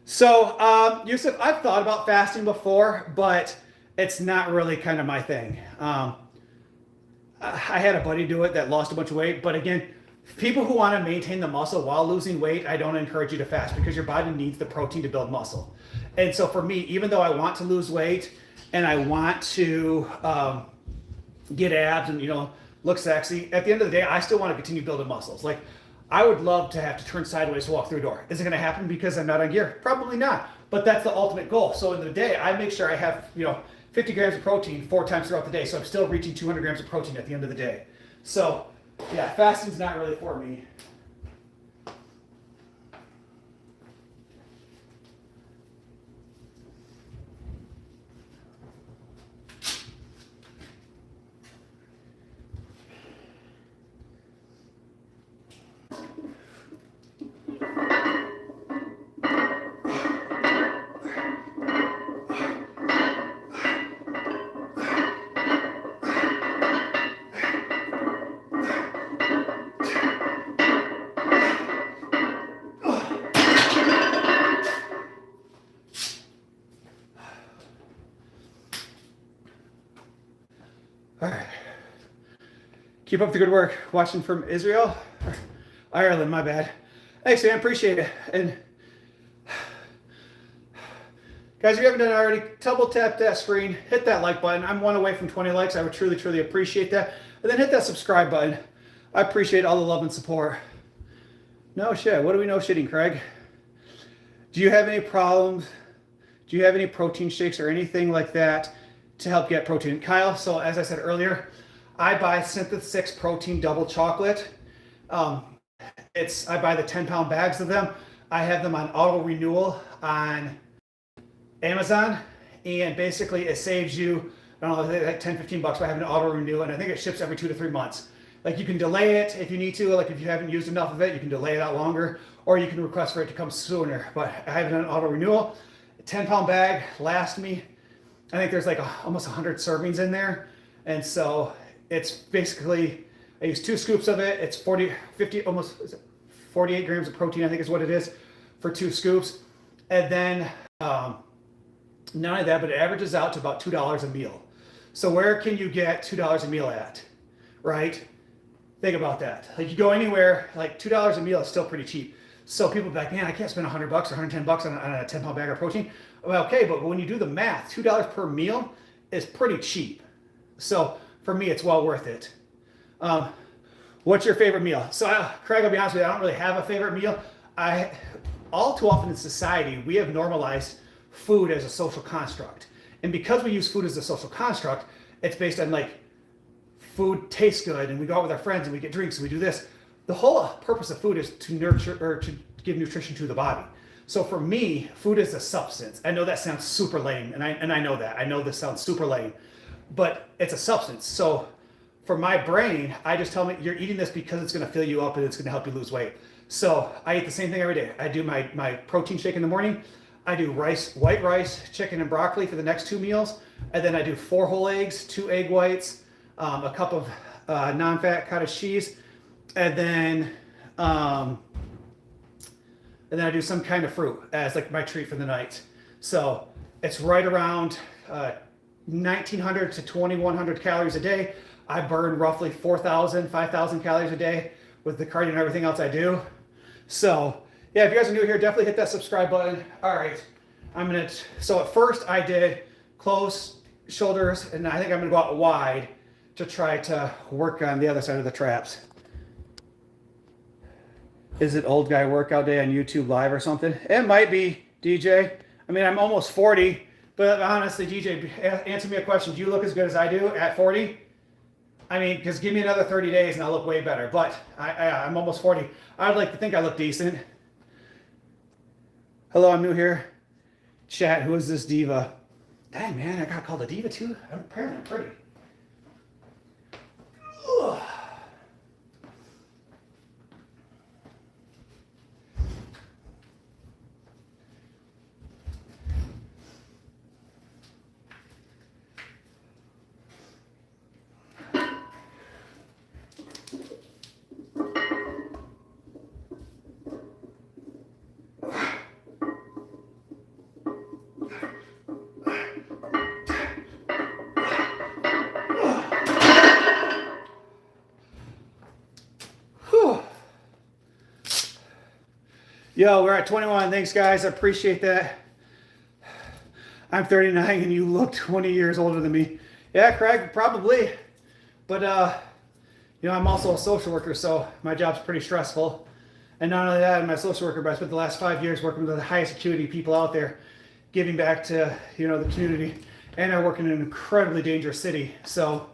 So, Yusuf, I've thought about fasting before, but it's not really kind of my thing. I had a buddy do it that lost a bunch of weight, but again, people who want to maintain the muscle while losing weight, I don't encourage you to fast because your body needs the protein to build muscle. And so for me, even though I want to lose weight and I want to get abs and, look sexy, at the end of the day, I still want to continue building muscles. Like, I would love to have to turn sideways to walk through a door. Is it going to happen because I'm not on gear? Probably not, but that's the ultimate goal. So in the day, I make sure I have, 50 grams of protein 4 times throughout the day. So I'm still reaching 200 grams of protein at the end of the day. So yeah, fasting's not really for me. All right. Keep up the good work. Watching from Israel? Ireland, my bad. Thanks, man. Appreciate it. And guys, if you haven't done it already, double tap that screen, hit that like button. I'm 1 away from 20 likes. I would truly, truly appreciate that. And then hit that subscribe button. I appreciate all the love and support. No shit. What do we know shitting, Craig? Do you have any problems? Do you have any protein shakes or anything like that to help get protein? Kyle, so as I said earlier, I buy Synthesis 6 protein double chocolate. I buy the 10-pound bags of them. I have them on auto renewal on Amazon, and basically it saves you, I don't know, like 10, 15 bucks by having an auto renew, and I think it ships every 2 to 3 months. Like, you can delay it if you need to, like if you haven't used enough of it, you can delay it out longer, or you can request for it to come sooner. But I have it on auto renewal. A 10-pound bag lasts me, I think there's like almost 100 servings in there. And so it's basically, I use 2 scoops of it. It's 48 grams of protein, I think is what it is for 2 scoops. And then not only that, but it averages out to about $2 a meal. So where can you get $2 a meal at, right? Think about that. Like, you go anywhere, like $2 a meal is still pretty cheap. So people be like, man, I can't spend $100 or $110 on a 10-pound bag of protein. Well, okay, but when you do the math, $2 per meal is pretty cheap. So for me, it's well worth it. What's your favorite meal? So, Craig, I'll be honest with you, I don't really have a favorite meal. All too often in society, we have normalized food as a social construct. And because we use food as a social construct, it's based on like food tastes good and we go out with our friends and we get drinks and we do this. The whole purpose of food is to nurture or to give nutrition to the body. So for me, food is a substance. I know that sounds super lame, and I know that. I know this sounds super lame, but it's a substance. So for my brain, I just tell me you're eating this because it's going to fill you up and it's going to help you lose weight. So I eat the same thing every day. I do my protein shake in the morning. I do rice, white rice, chicken, and broccoli for the next 2 meals. And then I do 4 whole eggs, 2 egg whites, a cup of non-fat cottage cheese, and then I do some kind of fruit as like my treat for the night. So it's right around 1,900 to 2,100 calories a day. I burn roughly 4,000, 5,000 calories a day with the cardio and everything else I do. So yeah, if you guys are new here, definitely hit that subscribe button. All right, so at first I did close shoulders, and I think I'm gonna go out wide to try to work on the other side of the traps. Is it old guy workout day on YouTube Live or something? It might be, DJ. I mean, I'm almost 40, but honestly, DJ, answer me a question. Do you look as good as I do at 40? I mean, because give me another 30 days and I'll look way better. But I'm almost 40. I'd like to think I look decent. Hello, I'm new here. Chat, who is this diva? Dang, man, I got called a diva too? Apparently I'm pretty. Ugh. Yo, we're at 21. Thanks, guys. I appreciate that. I'm 39 and you look 20 years older than me. Yeah, Craig, probably. But, I'm also a social worker, so my job's pretty stressful. And not only that, I'm a social worker, but I spent the last 5 years working with the highest acuity people out there, giving back to, the community. And I work in an incredibly dangerous city. So,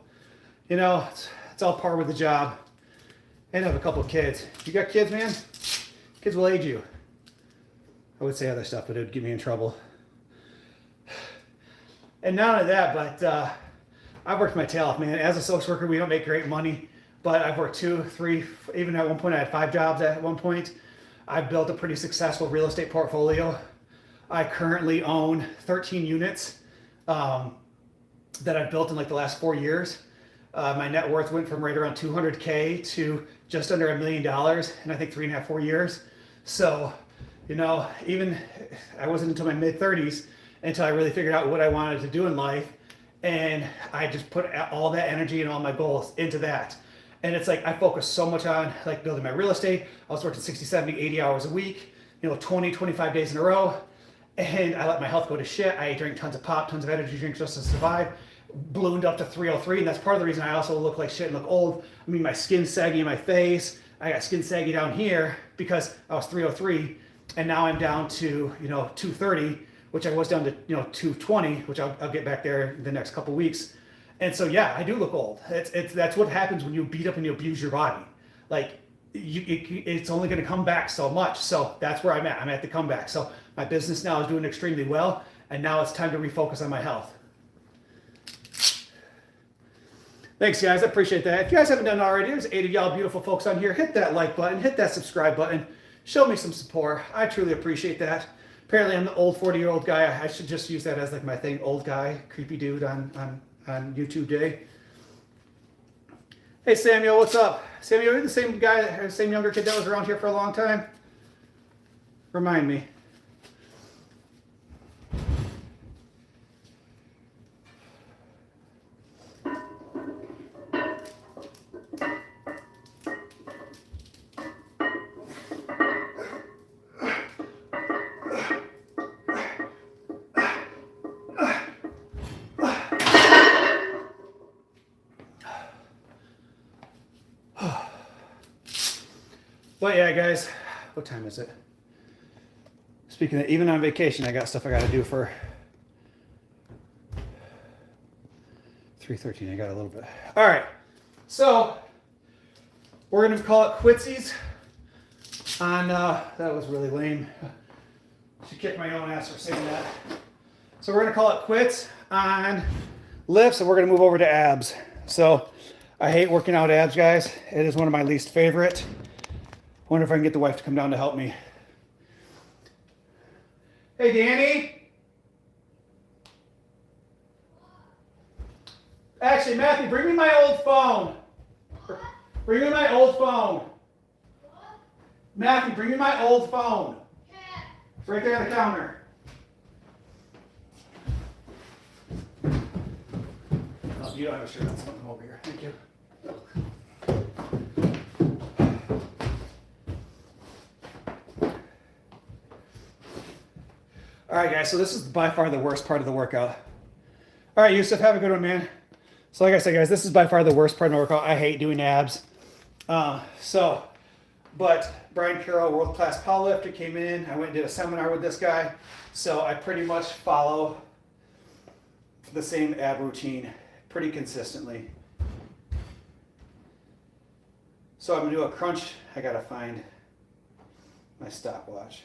it's all part with the job. And I have a couple of kids. You got kids, man? Kids will age you. I would say other stuff, but it would get me in trouble. And not only that, but I've worked my tail off, man. As a social worker, we don't make great money, but I've worked 2, 3, even at one point I had 5 jobs at one point. I've built a pretty successful real estate portfolio. I currently own 13 units that I've built in like the last 4 years. My net worth went from right around 200K to just under $1 million in I think 3.5, 4 years. So, even I wasn't until my mid 30s until I really figured out what I wanted to do in life. And I just put all that energy and all my goals into that. And it's like, I focus so much on like building my real estate. I was working 60, 70, 80 hours a week, 20, 25 days in a row. And I let my health go to shit. I drank tons of pop, tons of energy drinks just to survive. Ballooned up to 303, and that's part of the reason I also look like shit and look old. I mean, my skin's saggy in my face. I got skin saggy down here because I was 303, and now I'm down to 230, which I was down to 220, which I'll get back there in the next couple weeks. And so yeah, I do look old. That's what happens when you beat up and you abuse your body. Like it's only going to come back so much. So that's where I'm at. I'm at the comeback. So my business now is doing extremely well, and now it's time to refocus on my health. Thanks, guys. I appreciate that. If you guys haven't done it already, there's 8 of y'all beautiful folks on here. Hit that like button. Hit that subscribe button. Show me some support. I truly appreciate that. Apparently, I'm the old 40-year-old guy. I should just use that as like my thing. Old guy, creepy dude on YouTube day. Hey, Samuel, what's up? Samuel, you're the same guy, same younger kid that was around here for a long time? Remind me. But yeah, guys, what time is it? Speaking of, even on vacation, I got stuff I got to do for 3:13. I got a little bit. All right, so we're gonna call it quitsies on. That was really lame. Should kick my own ass for saying that. So we're gonna call it quits on lifts, and we're gonna move over to abs. So I hate working out abs, guys. It is one of my least favorite. Wonder if I can get the wife to come down to help me. Hey, Danny. Actually, Matthew, bring me my old phone. Bring me my old phone. Matthew, bring me my old phone. It's right there on the counter. Oh, you don't have a shirt on, so come over here. Thank you. All right, guys, so this is by far the worst part of the workout. All right, Yusuf, have a good one, man. So like I said, guys, this is by far the worst part of my workout. I hate doing abs. But Brian Carroll, world-class powerlifter, came in. I went and did a seminar with this guy. So I pretty much follow the same ab routine pretty consistently. So I'm gonna do a crunch. I gotta find my stopwatch.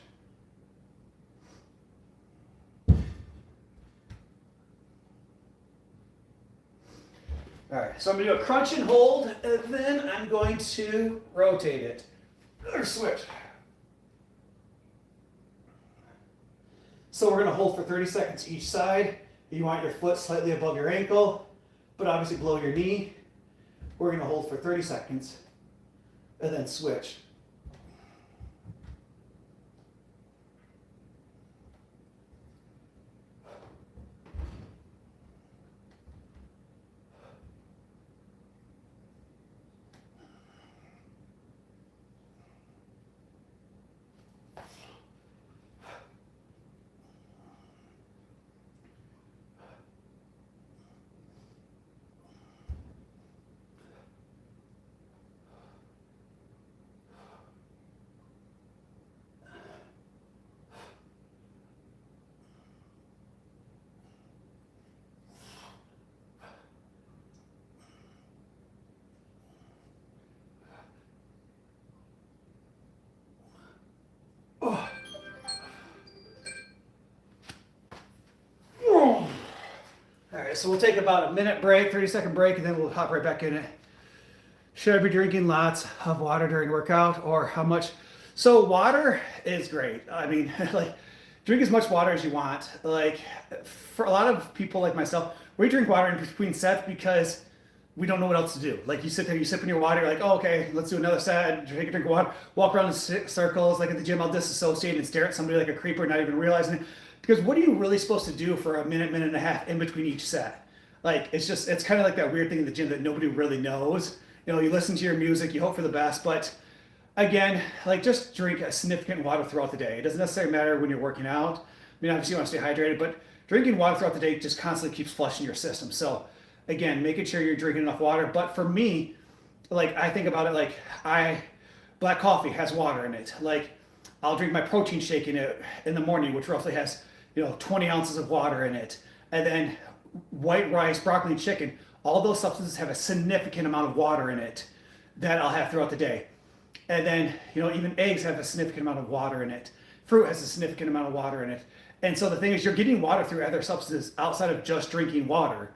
All right, so I'm gonna do a crunch and hold, and then I'm going to rotate it, or switch. So we're gonna hold for 30 seconds each side. You want your foot slightly above your ankle, but obviously below your knee. We're gonna hold for 30 seconds, and then switch. All right, so we'll take about a minute break, 30-second break, and then we'll hop right back in it. Should I be drinking lots of water during workout, or how much? So water is great. I mean, like, drink as much water as you want. Like, for a lot of people like myself, we drink water in between sets because we don't know what else to do. Like, you sit there, you sip in your water, you're like, oh, okay, let's do another set, take a drink of water, walk around in circles. Like at the gym, I'll disassociate and stare at somebody like a creeper, not even realizing it. Because what are you really supposed to do for a minute, minute and a half in between each set? Like, it's kind of like that weird thing in the gym that nobody really knows. You know, you listen to your music, you hope for the best, but again, like, just drink a significant water throughout the day. It doesn't necessarily matter when you're working out. I mean, obviously you want to stay hydrated, but drinking water throughout the day just constantly keeps flushing your system. So again, making sure you're drinking enough water. But for me, like, I think about it like black coffee has water in it. Like, I'll drink my protein shake in it in the morning, which roughly has, 20 ounces of water in it. And then white rice, broccoli, and chicken, all those substances have a significant amount of water in it that I'll have throughout the day. And then, even eggs have a significant amount of water in it. Fruit has a significant amount of water in it. And so the thing is, you're getting water through other substances outside of just drinking water.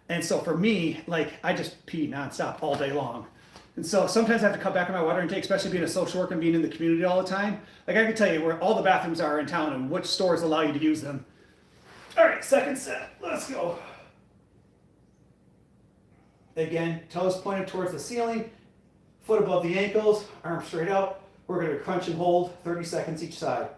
And so for me, like, I just pee nonstop all day long. And so sometimes I have to cut back on my water intake, especially being a social worker and being in the community all the time. Like, I can tell you where all the bathrooms are in town and which stores allow you to use them. All right, second set. Let's go. Again, toes pointed towards the ceiling, foot above the ankles, arms straight out. We're going to crunch and hold 30 seconds each side.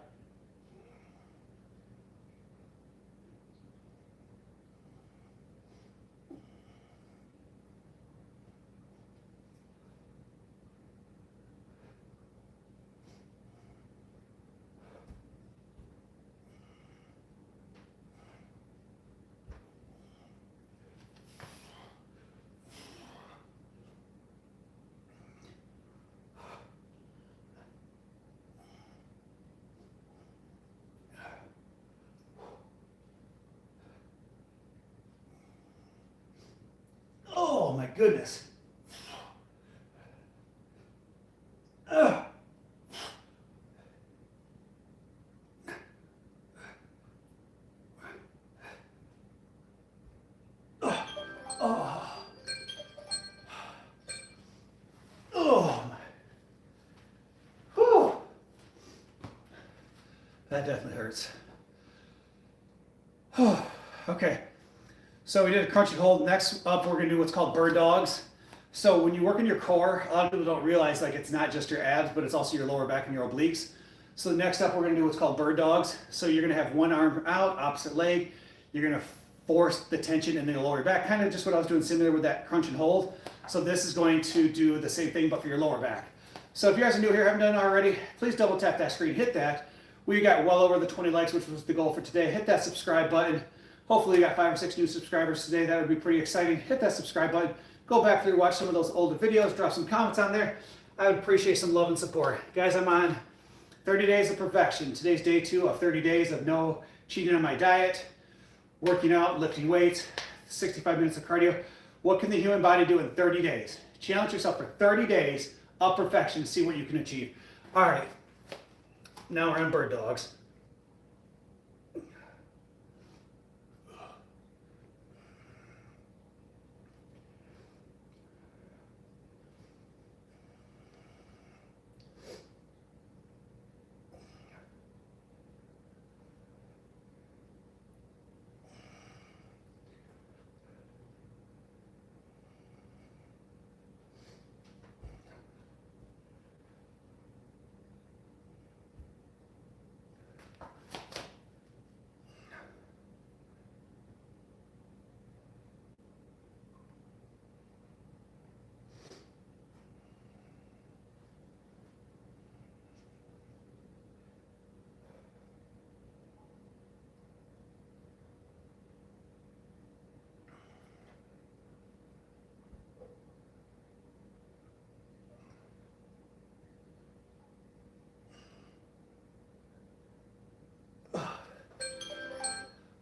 goodness. Ugh. Oh. Oh. Whew. That definitely hurts. Okay. So we did a crunch and hold. Next up, we're going to do what's called bird dogs. So when you work in your core, a lot of people don't realize like it's not just your abs, but it's also your lower back and your obliques. So next up, we're going to do what's called bird dogs. So you're going to have one arm out, opposite leg. You're going to force the tension in the lower back, kind of just what I was doing similar with that crunch and hold. So this is going to do the same thing, but for your lower back. So if you guys are new here, haven't done it already, please double tap that screen, hit that. We got well over the 20 likes, which was the goal for today. Hit that subscribe button. Hopefully you got 5 or 6 new subscribers today. That would be pretty exciting. Hit that subscribe button. Go back through, watch some of those older videos, drop some comments on there. I would appreciate some love and support. Guys, I'm on 30 days of perfection. Today's day 2 of 30 days of no cheating on my diet, working out, lifting weights, 65 minutes of cardio. What can the human body do in 30 days? Challenge yourself for 30 days of perfection to see what you can achieve. All right, now we're on bird dogs.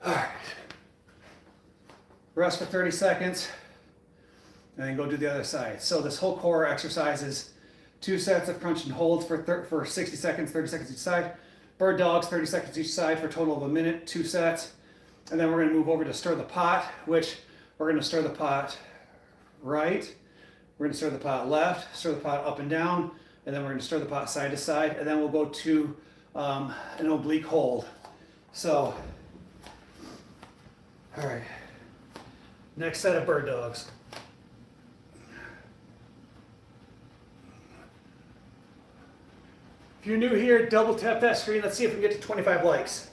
All right. Rest for 30 seconds, and then go do the other side. So this whole core exercise is 2 sets of crunch and holds for 60 seconds, 30 seconds each side. Bird dogs, 30 seconds each side for a total of a minute, 2 sets. And then we're going to move over to stir the pot, which we're going to stir the pot right. We're going to stir the pot left, stir the pot up and down, and then we're going to stir the pot side to side, and then we'll go to an oblique hold. So, all right, next set of bird dogs. If you're new here, double tap that screen. Let's see if we can get to 25 likes.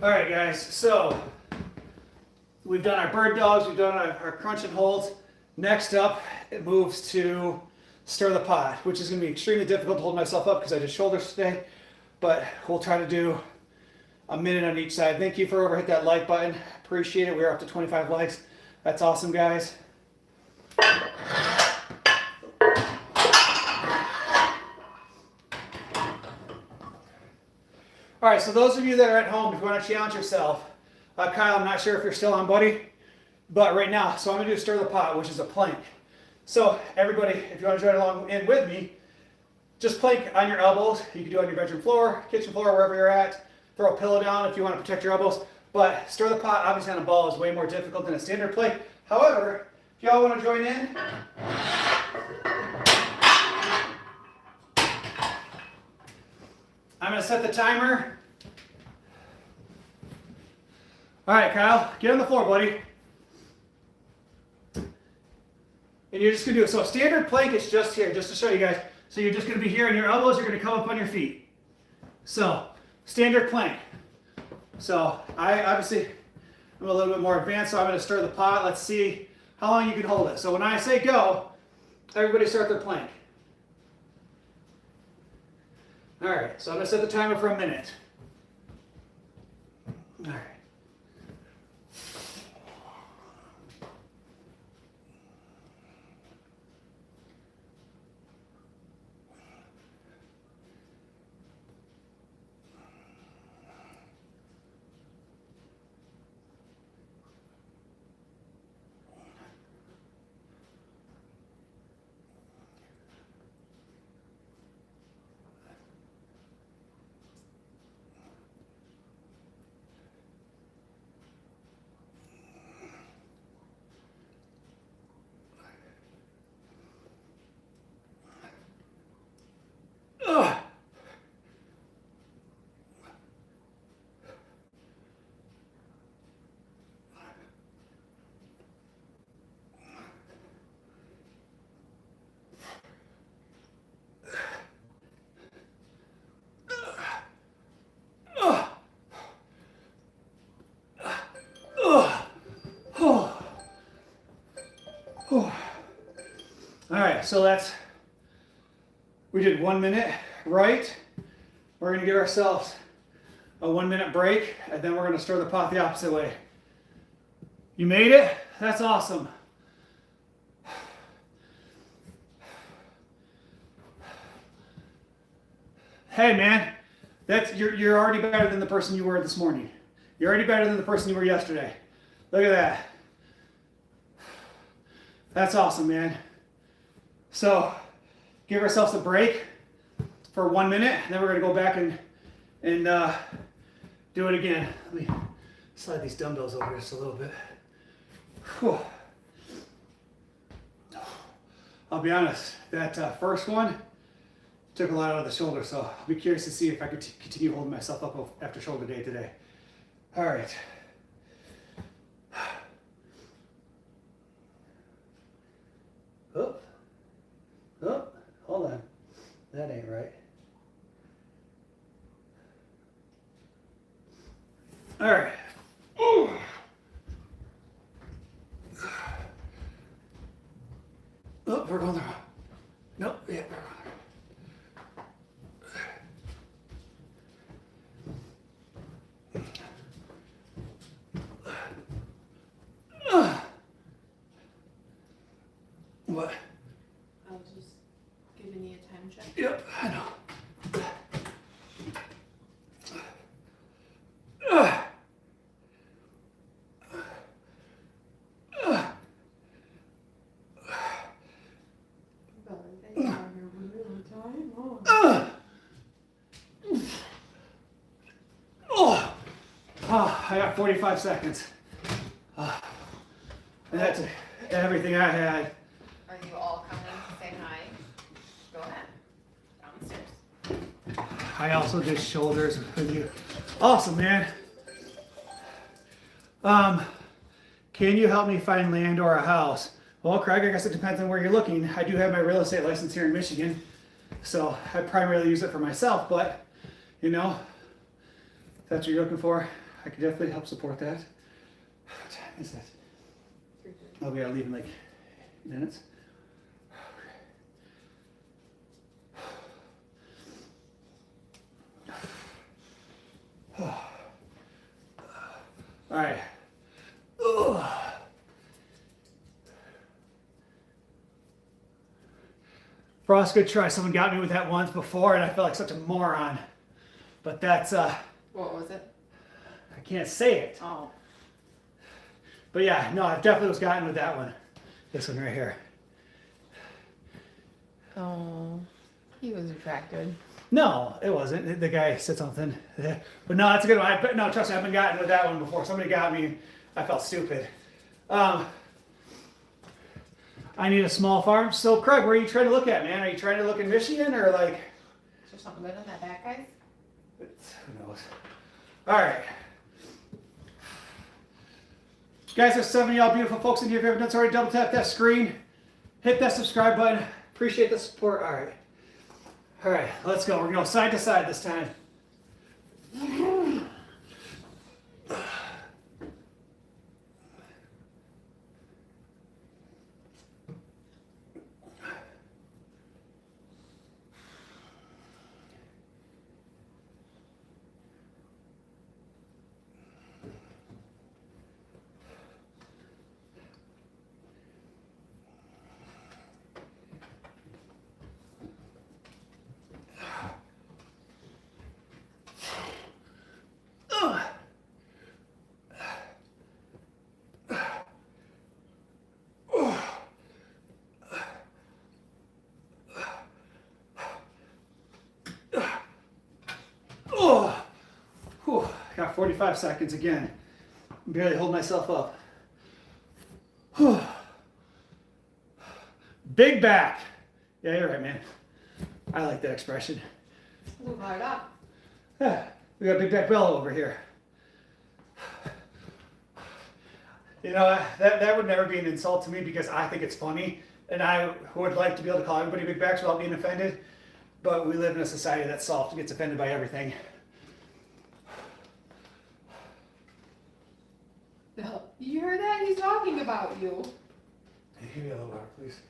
All right, guys, so we've done our bird dogs, we've done our crunch and holds. Next up, it moves to stir the pot, which is going to be extremely difficult to hold myself up because I did shoulders today, but we'll try to do a minute on each side. Thank you for hit that like button. Appreciate it. We're up to 25 likes. That's awesome, guys. All right, so those of you that are at home, if you want to challenge yourself, Kyle, I'm not sure if you're still on, buddy, but right now, so I'm going to do stir the pot, which is a plank. So everybody, if you want to join along in with me, just plank on your elbows. You can do it on your bedroom floor, kitchen floor, wherever you're at. Throw a pillow down if you want to protect your elbows. But stir the pot, obviously on a ball, is way more difficult than a standard plank. However, if y'all want to join in, I'm going to set the timer. All right, Kyle, get on the floor, buddy. And you're just going to do it. So standard plank is just here, just to show you guys. So you're just going to be here, and your elbows are going to come up on your feet. So standard plank. So I'm a little bit more advanced, so I'm going to stir the pot. Let's see how long you can hold it. So when I say go, everybody start their plank. All right, so I'm going to set the timer for a minute. All right. All right, so we did 1 minute, right? We're gonna give ourselves a 1 minute break, and then we're gonna stir the pot the opposite way. You made it? That's awesome. Hey man, you're already better than the person you were this morning. You're already better than the person you were yesterday. Look at that. That's awesome, man. So give ourselves a break for 1 minute, and then we're gonna go back and do it again. Let me slide these dumbbells over just a little bit. Whew. I'll be honest, that first one took a lot out of the shoulder, so I'll be curious to see if I could continue holding myself up after shoulder day today. All right. Oh, hold on. That ain't right. All right. Ooh. Oh, we're going the wrong. Nope, yeah, we're going the wrong. What? I was just giving you a time check. Yep, I know. I got 45 seconds. And that's everything I had. Are you all coming to say hi? Go ahead. Downstairs. I also did shoulders with you. Awesome, man. Can you help me find land or a house? Well, Craig, I guess it depends on where you're looking. I do have my real estate license here in Michigan, so I primarily use it for myself, but, you know, if that's what you're looking for, I could definitely help support that. What time is it? Oh, we gotta leave in like 8 minutes. All right. Frost, good try. Someone got me with that once before, and I felt like such a moron. But that's What was it? I can't say it. Oh. But yeah, no, I definitely was gotten with that one. This one right here. Oh, he was retracted. No, it wasn't. The guy said something. But no, that's a good one. But no, trust me, I've been gotten with that one before. Somebody got me. I felt stupid. I need a small farm. So, Craig, where are you trying to look at, man? Are you trying to look in Michigan or like? Is there something good on that back, guys? Who knows? All right. Guys, there's 7 of y'all beautiful folks in here. If you haven't done so already, double tap that screen. Hit that subscribe button. Appreciate the support. All right. All right, let's go. We're going to go side to side this time. Oh, whew, got 45 seconds again. Barely hold myself up. Whew. Big back. Yeah, you're right, man. I like that expression. Move hard up. Yeah, we got Big Back Bello over here. You know, that would never be an insult to me because I think it's funny. And I would like to be able to call everybody big backs without being offended. But we live in a society that's soft and gets offended by everything. You heard that? He's talking about you. Hey, give me a little water, please.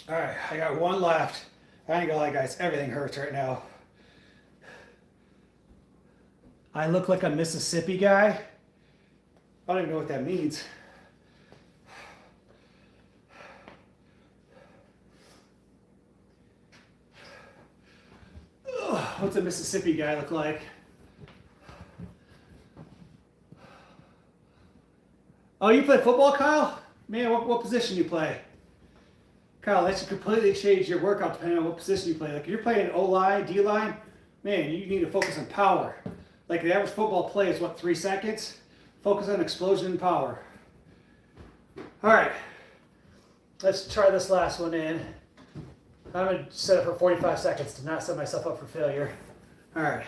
All right, I got one left. I ain't gonna lie, guys, everything hurts right now. I look like a Mississippi guy. I don't even know what that means. Ugh, what's a Mississippi guy look like? Oh, you play football, Kyle? Man, what position you play? Kyle, that should completely change your workout depending on what position you play. Like if you're playing O-line, D-line, man, you need to focus on power. Like the average football play is what, 3 seconds? Focus on explosion and power. All right, let's try this last one in. I'm gonna set it for 45 seconds to not set myself up for failure. All right.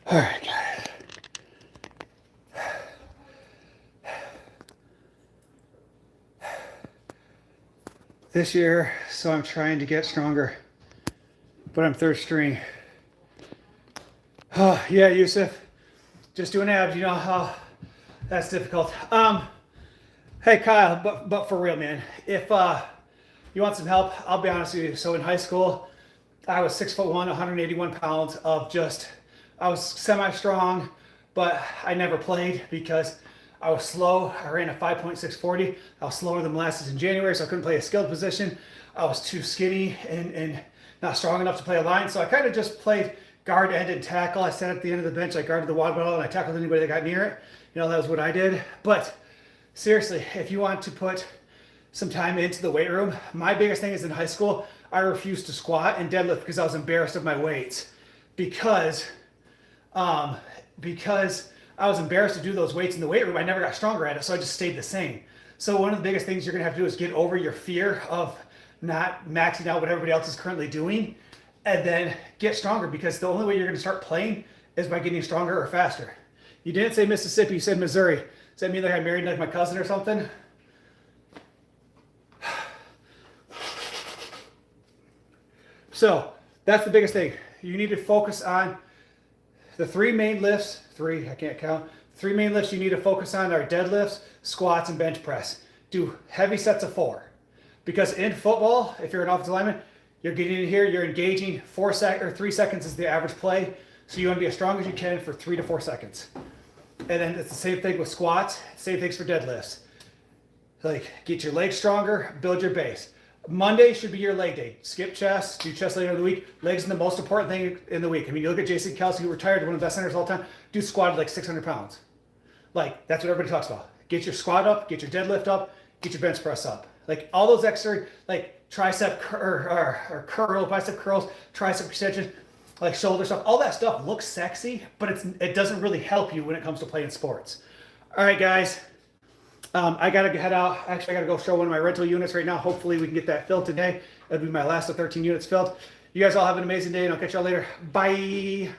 All right, guys. This year, so I'm trying to get stronger, but I'm third string. Oh, yeah, Yusuf. Just doing abs, you know how that's difficult. Hey, Kyle, but for real, man, if you want some help, I'll be honest with you. So in high school, I was 6'1", 181 pounds of just, I was semi-strong, but I never played because I was slow. I ran a 5.640. I was slower than molasses in January, so I couldn't play a skilled position. I was too skinny and not strong enough to play a line, so I kind of just played guard, end, and tackle. I sat at the end of the bench, I guarded the water bottle, and I tackled anybody that got near it. You know, that was what I did. But seriously, if you want to put some time into the weight room, my biggest thing is in high school, I refused to squat and deadlift because I was embarrassed of my weights. Because because I was embarrassed to do those weights in the weight room. I never got stronger at it, so I just stayed the same. So one of the biggest things you're gonna have to do is get over your fear of not maxing out what everybody else is currently doing, and then get stronger, because the only way you're gonna start playing is by getting stronger or faster. You didn't say Mississippi, you said Missouri. Does that mean like I married like my cousin or something? So that's the biggest thing. You need to focus on the three main lifts. I can't count. Three main lifts you need to focus on are deadlifts, squats, and bench press. Do heavy sets of 4. Because in football, if you're an offensive lineman, you're getting in here, you're engaging 3 seconds is the average play. So you want to be as strong as you can for 3 to 4 seconds. And then it's the same thing with squats, same things for deadlifts. Like, get your legs stronger, build your base. Monday should be your leg day. Skip chest, do chest later in the week. Legs are the most important thing in the week. I mean, you look at Jason Kelsey, who retired, one of the best centers all the time, dude squatted like 600 pounds. Like, that's what everybody talks about. Get your squat up, get your deadlift up, get your bench press up. Like, all those extra, like, tricep curl, bicep curls, tricep extensions, like shoulder stuff, all that stuff looks sexy, but it doesn't really help you when it comes to playing sports. All right, guys. I gotta head out. Actually, I gotta go show one of my rental units right now. Hopefully we can get that filled today. It'll be my last of 13 units filled. You guys all have an amazing day, and I'll catch y'all later. Bye.